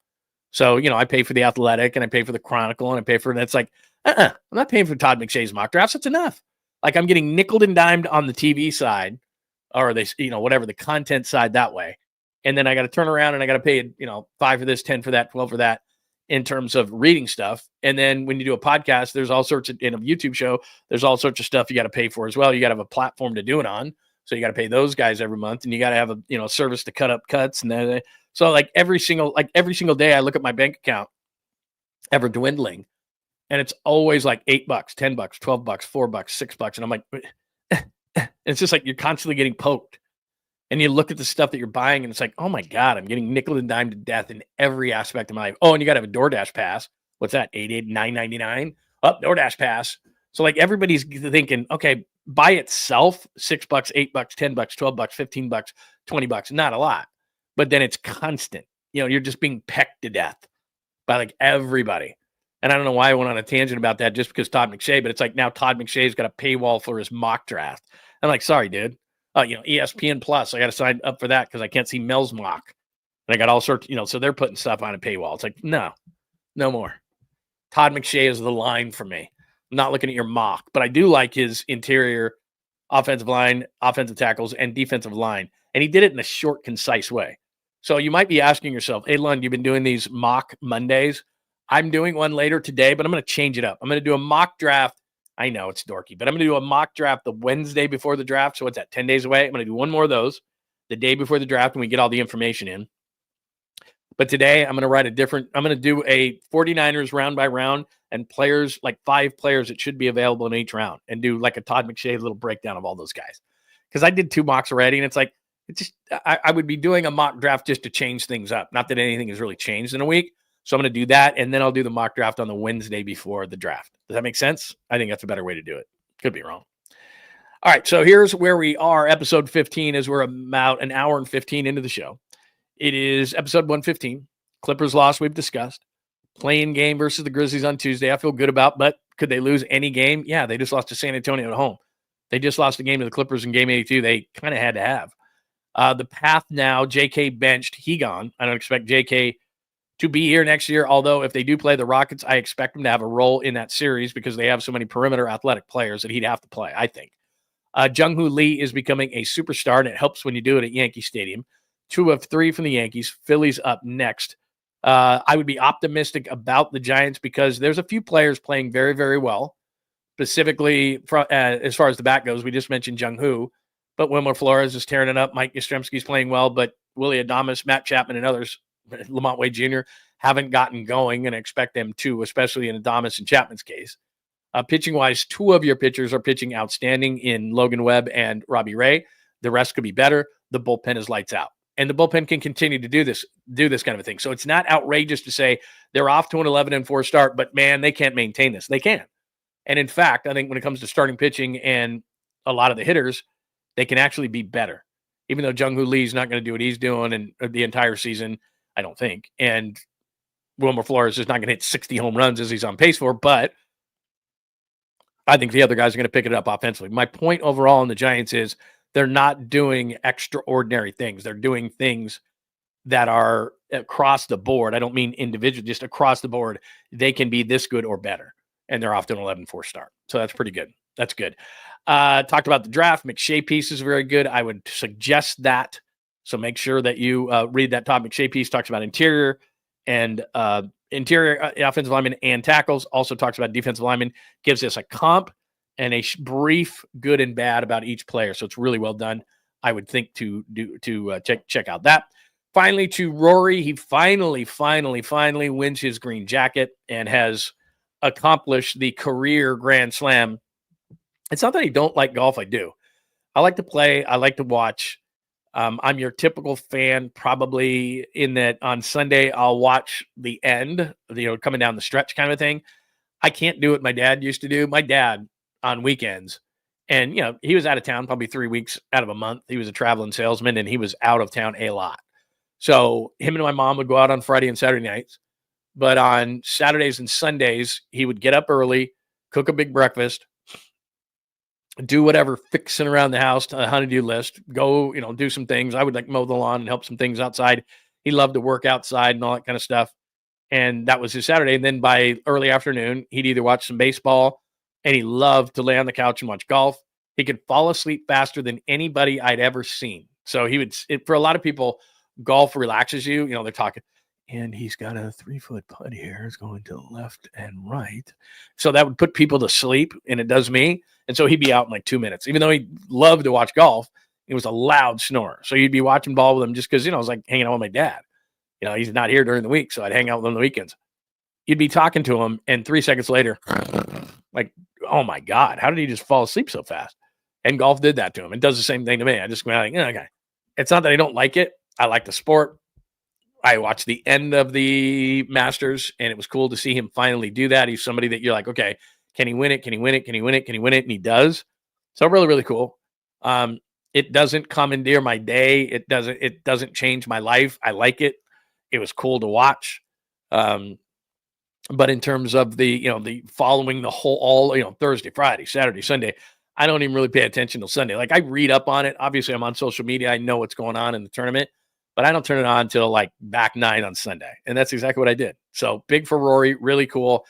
So, I pay for The Athletic, and I pay for the Chronicle, and I pay for, and it's like, I'm not paying for Todd McShay's mock drafts. That's enough. Like, I'm getting nickeled and dimed on the TV side, or whatever, the content side that way. And then I got to turn around and I got to pay, 5 for this, 10 for that, 12 for that in terms of reading stuff. And then when you do a podcast, there's all sorts of, in a YouTube show, there's all sorts of stuff you got to pay for as well. You got to have a platform to do it on. So you got to pay those guys every month, and you got to have a, service to cut up cuts. And then, so like every single day I look at my bank account ever dwindling, and it's always like $8, $10, $12, $4, $6. And I'm like, it's just like, you're constantly getting poked. And you look at the stuff that you're buying, and it's like, oh my God, I'm getting nickel and dime to death in every aspect of my life. Oh, and you got to have a DoorDash pass. What's that? $9.99. Oh, DoorDash pass. So like, everybody's thinking, okay, by itself, $6, $8, $10, $12, $15, $20, not a lot. But then it's constant. You're just being pecked to death by like everybody. And I don't know why I went on a tangent about that just because Todd McShay, but it's like now Todd McShay's got a paywall for his mock draft. I'm like, sorry, dude. ESPN Plus, I got to sign up for that because I can't see Mel's mock. And I got all sorts, so they're putting stuff on a paywall. It's like, no more. Todd McShay is the line for me. I'm not looking at your mock, but I do like his interior offensive line, offensive tackles, and defensive line. And he did it in a short, concise way. So you might be asking yourself, hey, Lund, you've been doing these mock Mondays. I'm doing one later today, but I'm going to change it up. I'm going to do a mock draft. I know it's dorky, but I'm going to do a mock draft the Wednesday before the draft. So what's that, 10 days away? I'm going to do one more of those the day before the draft when we get all the information in. But today I'm going to do a 49ers round by round and players, like 5 players that should be available in each round, and do like a Todd McShay little breakdown of all those guys. Because I did 2 mocks already, and it's like, I would be doing a mock draft just to change things up. Not that anything has really changed in a week. So I'm going to do that, and then I'll do the mock draft on the Wednesday before the draft. Does that make sense? I think that's a better way to do it. Could be wrong. All right, so here's where we are. Episode 15 is we're about an hour and 15 into the show. It is episode 115. Clippers lost, we've discussed. Playing game versus the Grizzlies on Tuesday, I feel good about, but could they lose any game? Yeah, they just lost to San Antonio at home. They just lost a game to the Clippers in game 82. They kind of had to have. The path now, JK benched, he gone. I don't expect JK to be here next year, although if they do play the Rockets, I expect him to have a role in that series because they have so many perimeter athletic players that he'd have to play, I think. Jung-Hoo Lee is becoming a superstar, and it helps when you do it at Yankee Stadium. 2 of 3 from the Yankees. Phillies up next. I would be optimistic about the Giants because there's a few players playing very, very well. Specifically, as far as the back goes, we just mentioned Jung-Hoo, but Wilmer Flores is tearing it up. Mike Yastrzemski's playing well, but Willie Adames, Matt Chapman, and others, Lamont Wade Jr., haven't gotten going, and expect them to, especially in Adames and Chapman's case. Pitching-wise, 2 of your pitchers are pitching outstanding in Logan Webb and Robbie Ray. The rest could be better. The bullpen is lights out. And the bullpen can continue to do this kind of a thing. So it's not outrageous to say they're off to an 11-4 start, but man, they can't maintain this. They can. And in fact, I think when it comes to starting pitching and a lot of the hitters, they can actually be better. Even though Jung-Hoo Lee is not going to do what he's doing and the entire season, I don't think. And Wilmer Flores is not going to hit 60 home runs as he's on pace for, but I think the other guys are going to pick it up offensively. My point overall in the Giants is they're not doing extraordinary things. They're doing things that are across the board. I don't mean individual, just across the board. They can be this good or better. And they're off to an 11-4 start. So that's pretty good. That's good. Talked about the draft. McShay piece is very good. I would suggest that. So make sure that you read that Todd McShay piece. Talks about interior offensive linemen and tackles. Also talks about defensive linemen. Gives us a comp and a brief good and bad about each player. So it's really well done. I would think to check out that. Finally, to Rory, he finally wins his green jacket and has accomplished the career Grand Slam. It's not that I don't like golf. I do. I like to play. I like to watch. I'm your typical fan, probably in that on Sunday I'll watch the end, coming down the stretch kind of thing. I can't do what my dad used to do. My dad on weekends, and he was out of town probably 3 weeks out of a month. He was a traveling salesman, and he was out of town a lot. So him and my mom would go out on Friday and Saturday nights. But on Saturdays and Sundays, he would get up early, cook a big breakfast, do whatever fixing around the house, a honey-do list, go, do some things. I would like mow the lawn and help some things outside. He loved to work outside and all that kind of stuff. And that was his Saturday. And then by early afternoon, he'd either watch some baseball, and he loved to lay on the couch and watch golf. He could fall asleep faster than anybody I'd ever seen. So for a lot of people, golf relaxes you. They're talking, and he's got a 3-foot putt here. It's going to the left and right. So that would put people to sleep, and it does me. And so he'd be out in like 2 minutes. Even though he loved to watch golf, he was a loud snorer. So you'd be watching ball with him just because, I was like hanging out with my dad. He's not here during the week, so I'd hang out with him on the weekends. You'd be talking to him, and 3 seconds later, like, oh my God, how did he just fall asleep so fast? And golf did that to him. It does the same thing to me. I just go like, okay. It's not that I don't like it. I like the sport. I watched the end of the Masters, and it was cool to see him finally do that. He's somebody that you're like, okay, can he win it? Can he win it? Can he win it? Can he win it? And he does. So really, really cool. It doesn't commandeer my day. It doesn't change my life. I like it. It was cool to watch. But in terms of the following the whole, Thursday, Friday, Saturday, Sunday, I don't even really pay attention till Sunday. Like I read up on it. Obviously I'm on social media. I know what's going on in the tournament, but I don't turn it on until like back 9 on Sunday. And that's exactly what I did. So big for Rory, really cool.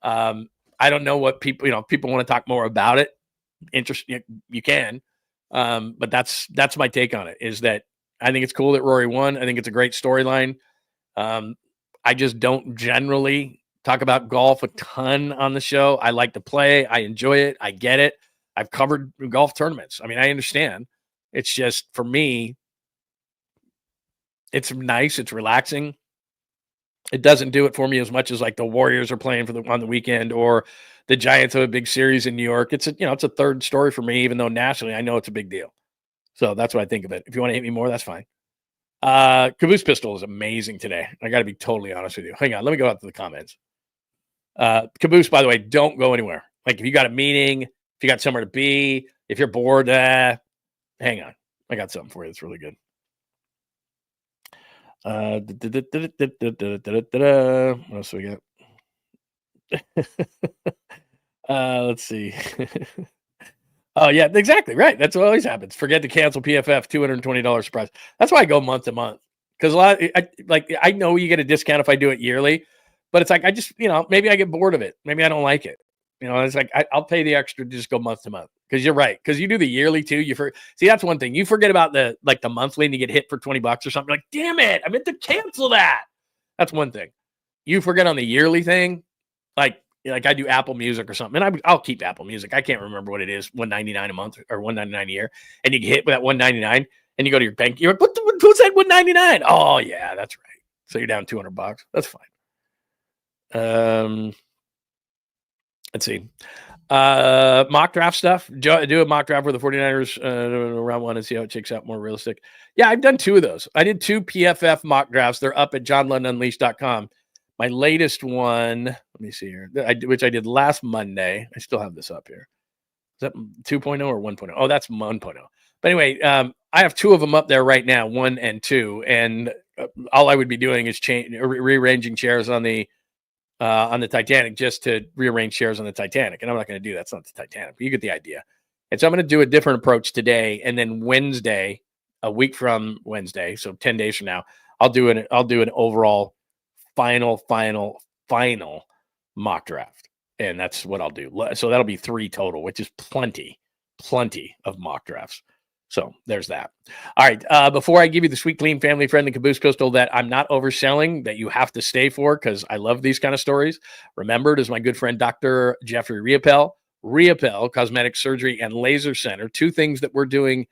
I don't know what people want to talk more about it. You can. But that's my take on it, is that I think it's cool that Rory won. I think it's a great storyline. I just don't generally talk about golf a ton on the show. I like to play. I enjoy it. I get it. I've covered golf tournaments. I mean, I understand. It's just, for me, it's nice. It's relaxing. It doesn't do it for me as much as like the Warriors are playing on the weekend, or the Giants have a big series in New York. It's a third story for me, even though nationally I know it's a big deal. So that's what I think of it. If you want to hit me more, that's fine. Caboose Pistol is amazing today. I got to be totally honest with you. Hang on. Let me go out to the comments. Caboose, by the way, don't go anywhere. Like if you got a meeting, if you got somewhere to be, if you're bored, hang on. I got something for you that's really good. What else we got? Let's see. Oh, yeah, exactly. Right. That's what always happens. Forget to cancel PFF, $220 surprise. That's why I go month to month. Because I know you get a discount if I do it yearly, but it's like I just, maybe I get bored of it. Maybe I don't like it. It's like I'll pay the extra to just go month to month. Because you're right. Because you do the yearly too. See, that's one thing. You forget about the monthly and you get hit for $20 or something. Like, damn it, I meant to cancel that. That's one thing. You forget on the yearly thing, like I do Apple Music or something, and I'll keep Apple Music. I can't remember what it is, $199 a month or $199 a year, and you get hit with that $199, and you go to your bank. You're like, what's that $199? Oh yeah, that's right. So you're down $200. That's fine. Let's see. Mock draft stuff. Do a mock draft with the 49ers round one and see how it shakes out more realistic. Yeah, I've done 2 of those. I did 2 PFF mock drafts. They're up at johnlundunleashed.com. My latest one, let me see here, which I did last Monday. I still have this up here. Is that 2.0 or 1.0? Oh, that's 1.0. But anyway, I have 2 of them up there right now, 1 and 2. And all I would be doing is rearranging chairs on the Titanic, just to rearrange chairs on the Titanic. And I'm not going to do that. It's not the Titanic, but you get the idea. And so I'm going to do a different approach today. And then Wednesday, a week from Wednesday, so 10 days from now, I'll do an overall final mock draft. And that's what I'll do. So that'll be 3 total, which is plenty of mock drafts. So there's that. All right. Before I give you the sweet, clean, family-friendly Caboose Coastal that I'm not overselling, that you have to stay for because I love these kind of stories, remember, it is my good friend, Dr. Jeffrey 𝐟𝐸𝐵𝐿 Cosmetic Surgery and Laser Center, 2 things that we're doing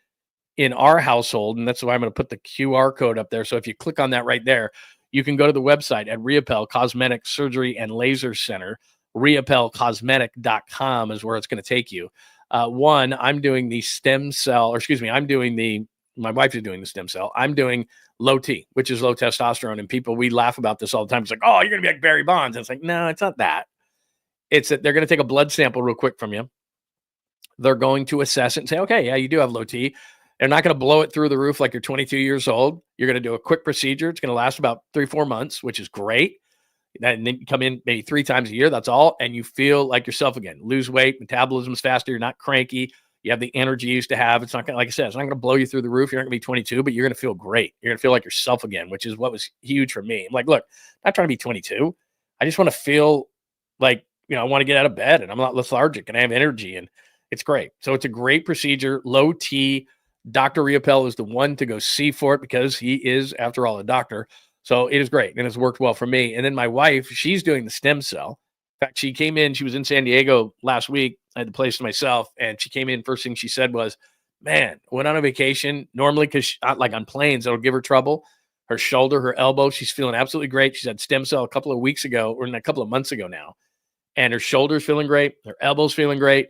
in our household. And that's why I'm going to put the QR code up there. So if you click on that right there, you can go to the website at 𝐟𝐸𝐵𝐿 Cosmetic Surgery and Laser Center. 𝐟𝐸𝐵𝐿cosmetic.com is where it's going to take you. One, I'm doing the stem cell, my wife is doing the stem cell. I'm doing low T, which is low testosterone. And people, we laugh about this all the time. It's like, oh, you're going to be like Barry Bonds. And it's like, no, it's not that. It's that they're going to take a blood sample real quick from you. They're going to assess it and say, okay, yeah, you do have low T. They're not going to blow it through the roof like you're 22 years old. You're going to do a quick procedure. It's going to last about 3-4 months, which is great. And then you come in maybe 3 times a year. That's all. And you feel like yourself again. Lose weight. Metabolism's faster. You're not cranky. You have the energy you used to have. It's not going to, like I said, it's not going to blow you through the roof. You're not going to be 22, but you're going to feel great. You're going to feel like yourself again, which is what was huge for me. I'm like, look, I'm not trying to be 22. I just want to feel like, I want to get out of bed and I'm not lethargic and I have energy and it's great. So it's a great procedure. Low T. Dr. 𝐟𝐸𝐵𝐿 is the one to go see for it because he is, after all, a doctor. So it is great, and it's worked well for me. And then my wife, she's doing the stem cell. In fact, she came in, she was in San Diego last week. I had the place to myself, and she came in, first thing she said was, man, went on a vacation. Normally, because like on planes, it'll give her trouble. Her shoulder, her elbow, she's feeling absolutely great. She's had stem cell a couple of weeks ago, or a couple of months ago now. And her shoulder's feeling great. Her elbow's feeling great.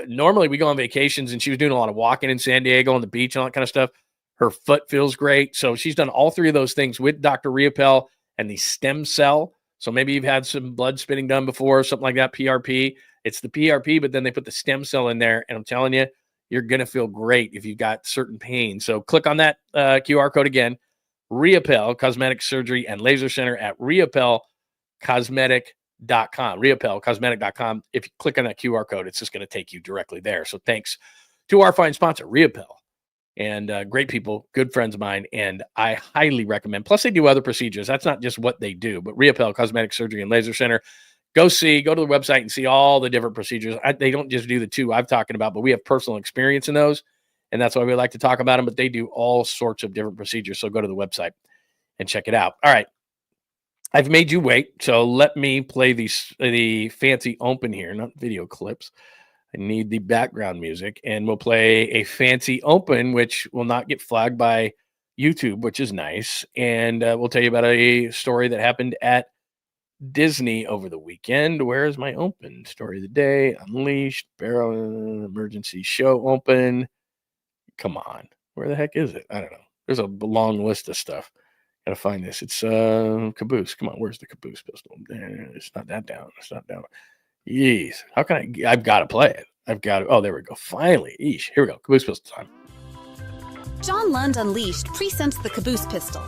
Normally we go on vacations, and she was doing a lot of walking in San Diego on the beach and all that kind of stuff. Her foot feels great. So she's done all 3 of those things with Dr. 𝐟𝐸𝐵𝐿 and the stem cell. So maybe you've had some blood spinning done before, something like that, PRP. It's the PRP, but then they put the stem cell in there. And I'm telling you, you're going to feel great if you've got certain pain. So click on that QR code again, 𝐟𝐸𝐵𝐿 Cosmetic Surgery and Laser Center at 𝐟𝐸𝐵𝐿cosmetic.com, 𝐟𝐸𝐵𝐿cosmetic.com. If you click on that QR code, it's just going to take you directly there. So thanks to our fine sponsor, 𝐟𝐸𝐵𝐿. And great people, good friends of mine, and I highly recommend. Plus, they do other procedures. That's not just what they do, but 𝐟𝐸𝐿 Cosmetic Surgery and Laser Center. Go to the website and see all the different procedures. They don't just do the 2 I'm talking about, but we have personal experience in those, and that's why we like to talk about them. But they do all sorts of different procedures. So go to the website and check it out. All right. I've made you wait, so let me play the fancy open here, not video clips. I need the background music, and we'll play a fancy open, which will not get flagged by YouTube, which is nice. And we'll tell you about a story that happened at Disney over the weekend. Where is my open? Story of the day, Unleashed, Barrel Emergency Show open. Come on. Where the heck is it? I don't know. There's a long list of stuff. Got to find this. It's Caboose. Come on. Where's the Caboose pistol? It's not that down. It's not down. Jeez, how can I've got to play it. Oh, there we go. Finally. Eesh. Here we go. Caboose pistol time. John Lund Unleashed presents the Caboose pistol.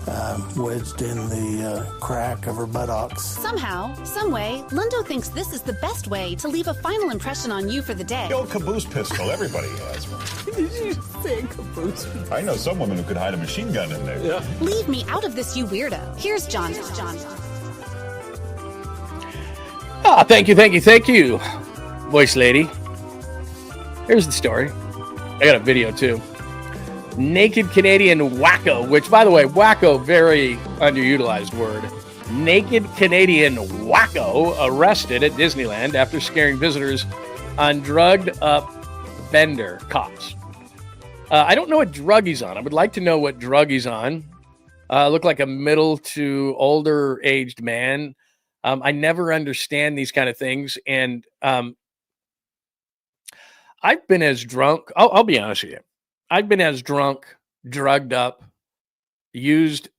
Wedged in the crack of her buttocks. Somehow, someway, Lundo thinks this is the best way to leave a final impression on you for the day. The old Caboose pistol. Everybody has one. Did you say Caboose? I know some women who could hide a machine gun in there. Yeah. Leave me out of this, you weirdo. Here's John. Thank you, voice lady. Here's the story. I got a video too. naked Canadian wacko, which, by the way, wacko, very underutilized word. Naked Canadian wacko arrested at Disneyland after scaring visitors on drugged up vendor cops. I don't know what drug he's on. I would like to know what drug he's on. Look like a middle to older aged man. I never understand these kind of things. And I've been as drunk. I'll be honest with you. I've been as drunk, drugged up, used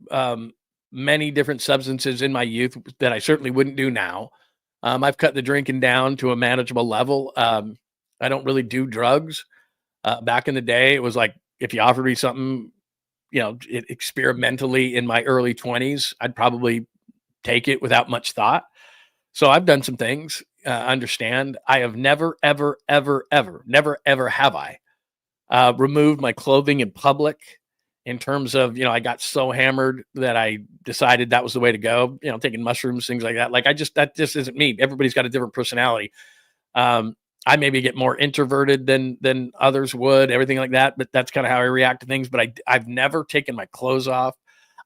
many different substances in my youth that I certainly wouldn't do now. I've cut the drinking down to a manageable level. I don't really do drugs. Back in the day, it was like if you offered me something, experimentally in my early 20s, I'd probably take it without much thought. So I've done some things. Understand, I have never, ever, ever, ever, never, ever have I removed my clothing in public. In terms of, I got so hammered that I decided that was the way to go. Taking mushrooms, things like that. Like that just isn't me. Everybody's got a different personality. I maybe get more introverted than others would, everything like that. But that's kind of how I react to things. But I've never taken my clothes off.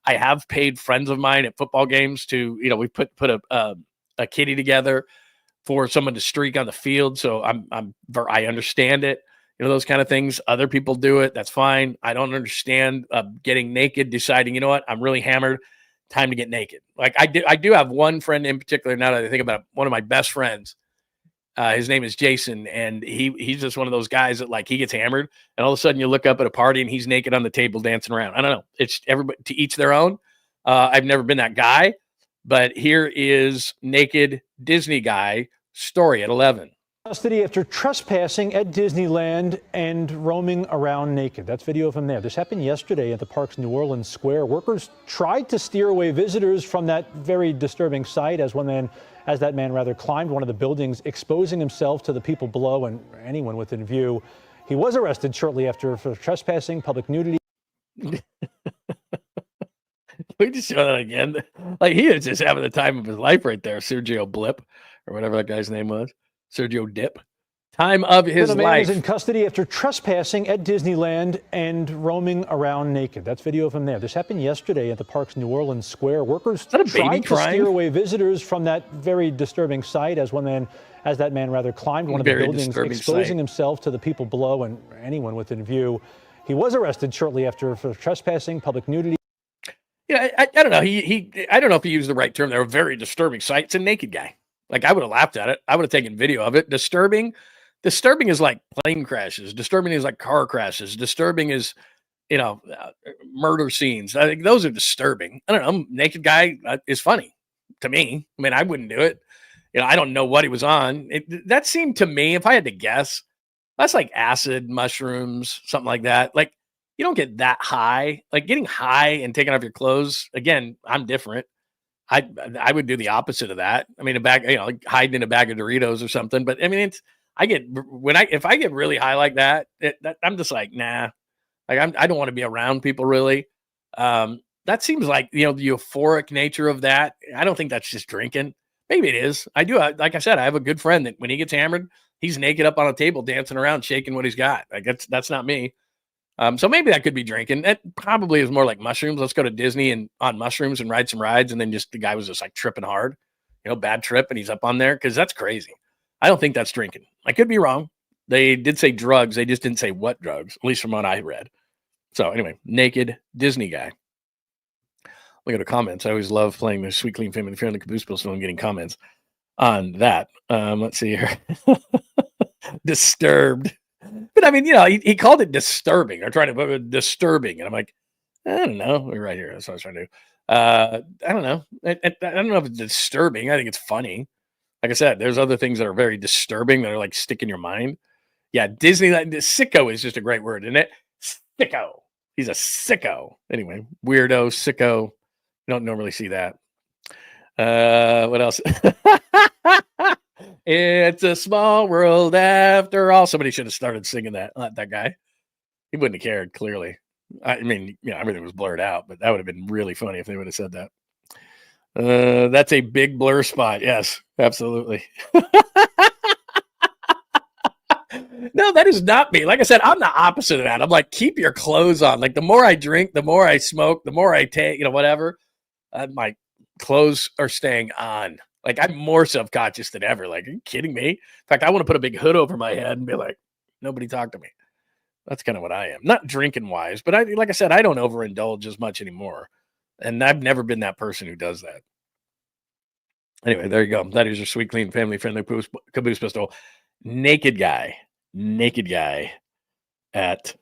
I have paid friends of mine at football games to, we put a kitty together for someone to streak on the field. So I understand it. Those kind of things. Other people do it. That's fine. I don't understand getting naked, deciding, you know what, I'm really hammered. Time to get naked. Like I do have one friend in particular. Now that I think about it, one of my best friends. His name is Jason, and he's just one of those guys that like he gets hammered, and all of a sudden you look up at a party and he's naked on the table dancing around. I don't know. It's everybody to each their own. I've never been that guy, but here is naked Disney guy story at 11. Custody after trespassing at Disneyland and roaming around naked. That's video of him there. This happened yesterday at the park's New Orleans Square. Workers tried to steer away visitors from that very disturbing sight as that man climbed one of the buildings, exposing himself to the people below and anyone within view. He was arrested shortly after for trespassing, public nudity. We just show that again. Like he is just having the time of his life right there. Sergio Blip, or whatever that guy's name was. Sergio Dip. Time of his the man life. is in custody after trespassing at Disneyland and roaming around naked. That's video of him there. This happened yesterday at the park's New Orleans Square. Workers tried to steer away visitors from that very disturbing sight as that man climbed one of the buildings, exposing himself to the people below and anyone within view. He was arrested shortly after for trespassing, public nudity. Yeah, I don't know. I don't know if he used the right term. They're a very disturbing sight. It's a naked guy. Like I would have laughed at it. I would have taken video of it. Disturbing is like plane crashes. Disturbing is like car crashes. Disturbing is, murder scenes. I think those are disturbing. I don't know. Naked guy is funny to me. I mean, I wouldn't do it. I don't know what he was on. That seemed to me, if I had to guess, that's like acid, mushrooms, something like that. Like you don't get that high. Like getting high and taking off your clothes. Again, I'm different. I would do the opposite of that. I mean, like hiding in a bag of Doritos or something. But I mean, if I get really high like that, I'm just like, nah. Like I don't want to be around people really. That seems like the euphoric nature of that. I don't think that's just drinking. Maybe it is. I do. Like I said, I have a good friend that when he gets hammered, he's naked up on a table dancing around, shaking what he's got. Like that's not me. So maybe that could be drinking. It probably is more like mushrooms. Let's go to Disney and on mushrooms and ride some rides. And then the guy was just like tripping hard, bad trip. And he's up on there. Cause that's crazy. I don't think that's drinking. I could be wrong. They did say drugs. They just didn't say what drugs, at least from what I read. So anyway, naked Disney guy. Look at the comments. I always love playing the Sweet Clean Family Friendly Caboose Bill and getting comments on that. Let's see here. Disturbed. But I mean, he called it disturbing. Or trying to put it disturbing. And I'm like, I don't know. We're right here. That's what I was trying to do. I don't know. I don't know if it's disturbing. I think it's funny. Like I said, there's other things that are very disturbing that are like stick in your mind. Yeah, Disneyland. Sicko is just a great word, isn't it? Sicko. He's a sicko. Anyway, weirdo, sicko. You don't normally see that. What else? It's a small world after all. Somebody should have started singing that. Not that guy. He wouldn't have cared, clearly. I mean, everything was blurred out, but that would have been really funny if they would have said that. That's a big blur spot. Yes, absolutely. No, That is not me. Like I said, I'm the opposite of that. I'm like, keep your clothes on. Like the more I drink, the more I smoke, the more I take, whatever. My clothes are staying on. Like I'm more self-conscious than ever. Like, are you kidding me? In fact, I want to put a big hood over my head and be like, nobody talk to me. That's kind of what I am. Not drinking wise, but like I said, I don't overindulge as much anymore. And I've never been that person who does that. Anyway, there you go. That is your sweet, clean, family-friendly caboose pistol. Naked guy at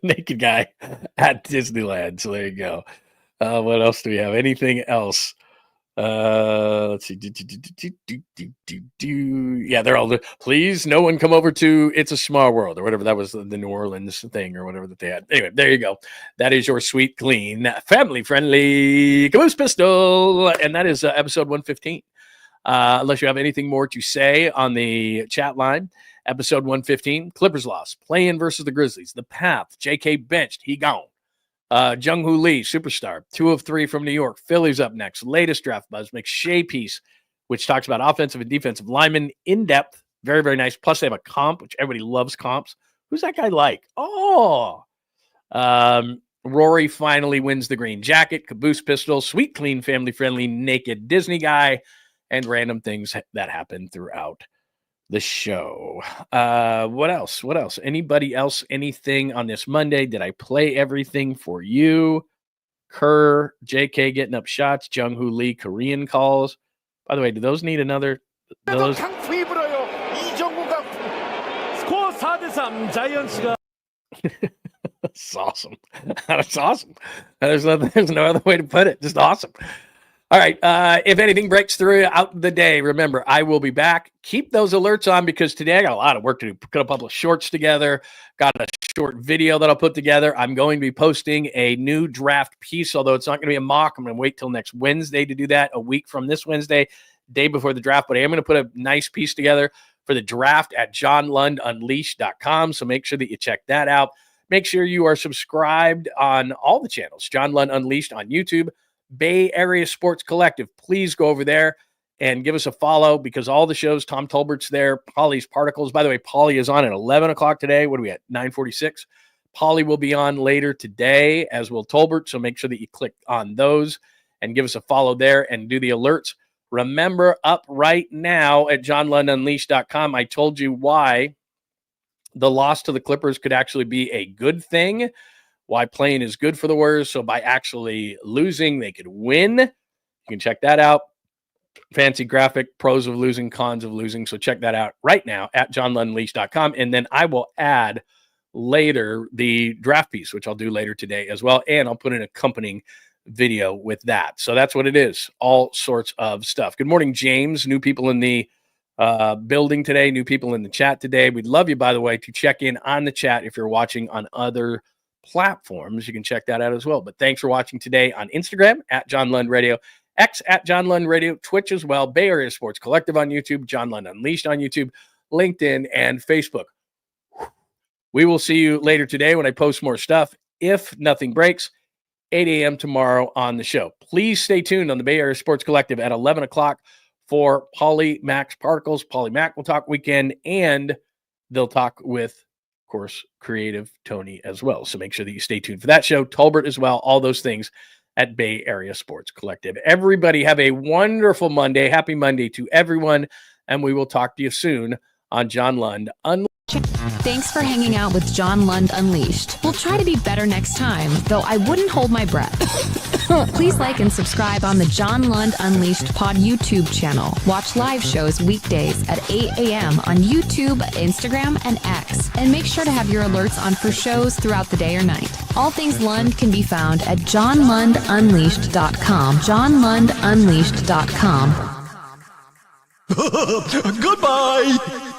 naked guy at Disneyland. So there you go. What else do we have? Anything else? Let's see. Yeah, they're all. Please, no one come over to It's a Small World or whatever. That was the New Orleans thing or whatever that they had. Anyway, there you go. That is your sweet, clean, family-friendly caboose pistol, and that is episode 115. Unless you have anything more to say on the chat line, episode 115. Clippers lost. Play-in versus the Grizzlies. The path. JK benched. He gone. Jung-Hoo Lee, superstar, 2 of 3 from New York. Phillies up next. Latest draft buzz. McShay piece, which talks about offensive and defensive linemen in depth. Very, very nice. Plus, they have a comp, which everybody loves comps. Who's that guy like? Oh, Rory finally wins the green jacket, caboose pistol, sweet, clean, family-friendly, naked Disney guy, and random things that happen throughout the show. What else? Anybody else? Anything on this Monday? Did I play everything for you? Kerr, JK getting up shots, Jung-Hoo Lee, Korean calls. By the way, do those need another? Those. That's awesome. That's awesome. There's no other way to put it. Just awesome. All right. If anything breaks throughout the day, remember, I will be back. Keep those alerts on because today I got a lot of work to do. Put a couple of shorts together. Got a short video that I'll put together. I'm going to be posting a new draft piece, although it's not going to be a mock. I'm going to wait till next Wednesday to do that, a week from this Wednesday, day before the draft. But I am going to put a nice piece together for the draft at JohnLundUnleashed.com. So make sure that you check that out. Make sure you are subscribed on all the channels. John Lund Unleashed on YouTube. Bay Area Sports Collective. Please go over there and give us a follow because all the shows, Tom Tolbert's there, Polly's Particles. By the way, Polly is on at 11 o'clock today. What are we at? 9:46. Polly will be on later today, as will Tolbert. So make sure that you click on those and give us a follow there and do the alerts. Remember, up right now at JohnLundUnleashed.com, I told you why the loss to the Clippers could actually be a good thing. Why playing is good for the Warriors. So by actually losing, they could win. You can check that out. Fancy graphic, pros of losing, cons of losing. So check that out right now at JohnLundUnleashed.com. And then I will add later the draft piece, which I'll do later today as well. And I'll put an accompanying video with that. So that's what it is. All sorts of stuff. Good morning, James. New people in the building today. New people in the chat today. We'd love you, by the way, to check in on the chat if you're watching on other platforms. You can check that out as well. But thanks for watching today on Instagram at John Lund Radio, X at John Lund Radio, Twitch as well, Bay Area Sports Collective on YouTube, John Lund Unleashed on YouTube, LinkedIn, and Facebook. We will see you later today when I post more stuff. If nothing breaks, 8 a.m. tomorrow on the show. Please stay tuned on the Bay Area Sports Collective at 11 o'clock for Polly Mac's Particles. Polly Mac will talk weekend, and they'll talk with, of course, Creative Tony as well. So make sure that you stay tuned for that show. Tolbert as well. All those things at Bay Area Sports Collective. Everybody have a wonderful Monday. Happy Monday to everyone. And we will talk to you soon on John Lund Unleashed. Thanks for hanging out with John Lund Unleashed. We'll try to be better next time, though I wouldn't hold my breath. Please like and subscribe on the John Lund Unleashed Pod YouTube channel. Watch live shows weekdays at 8 a.m. on YouTube, Instagram, and X. And make sure to have your alerts on for shows throughout the day or night. All things Lund can be found at JohnLundUnleashed.com. JohnLundUnleashed.com. Goodbye.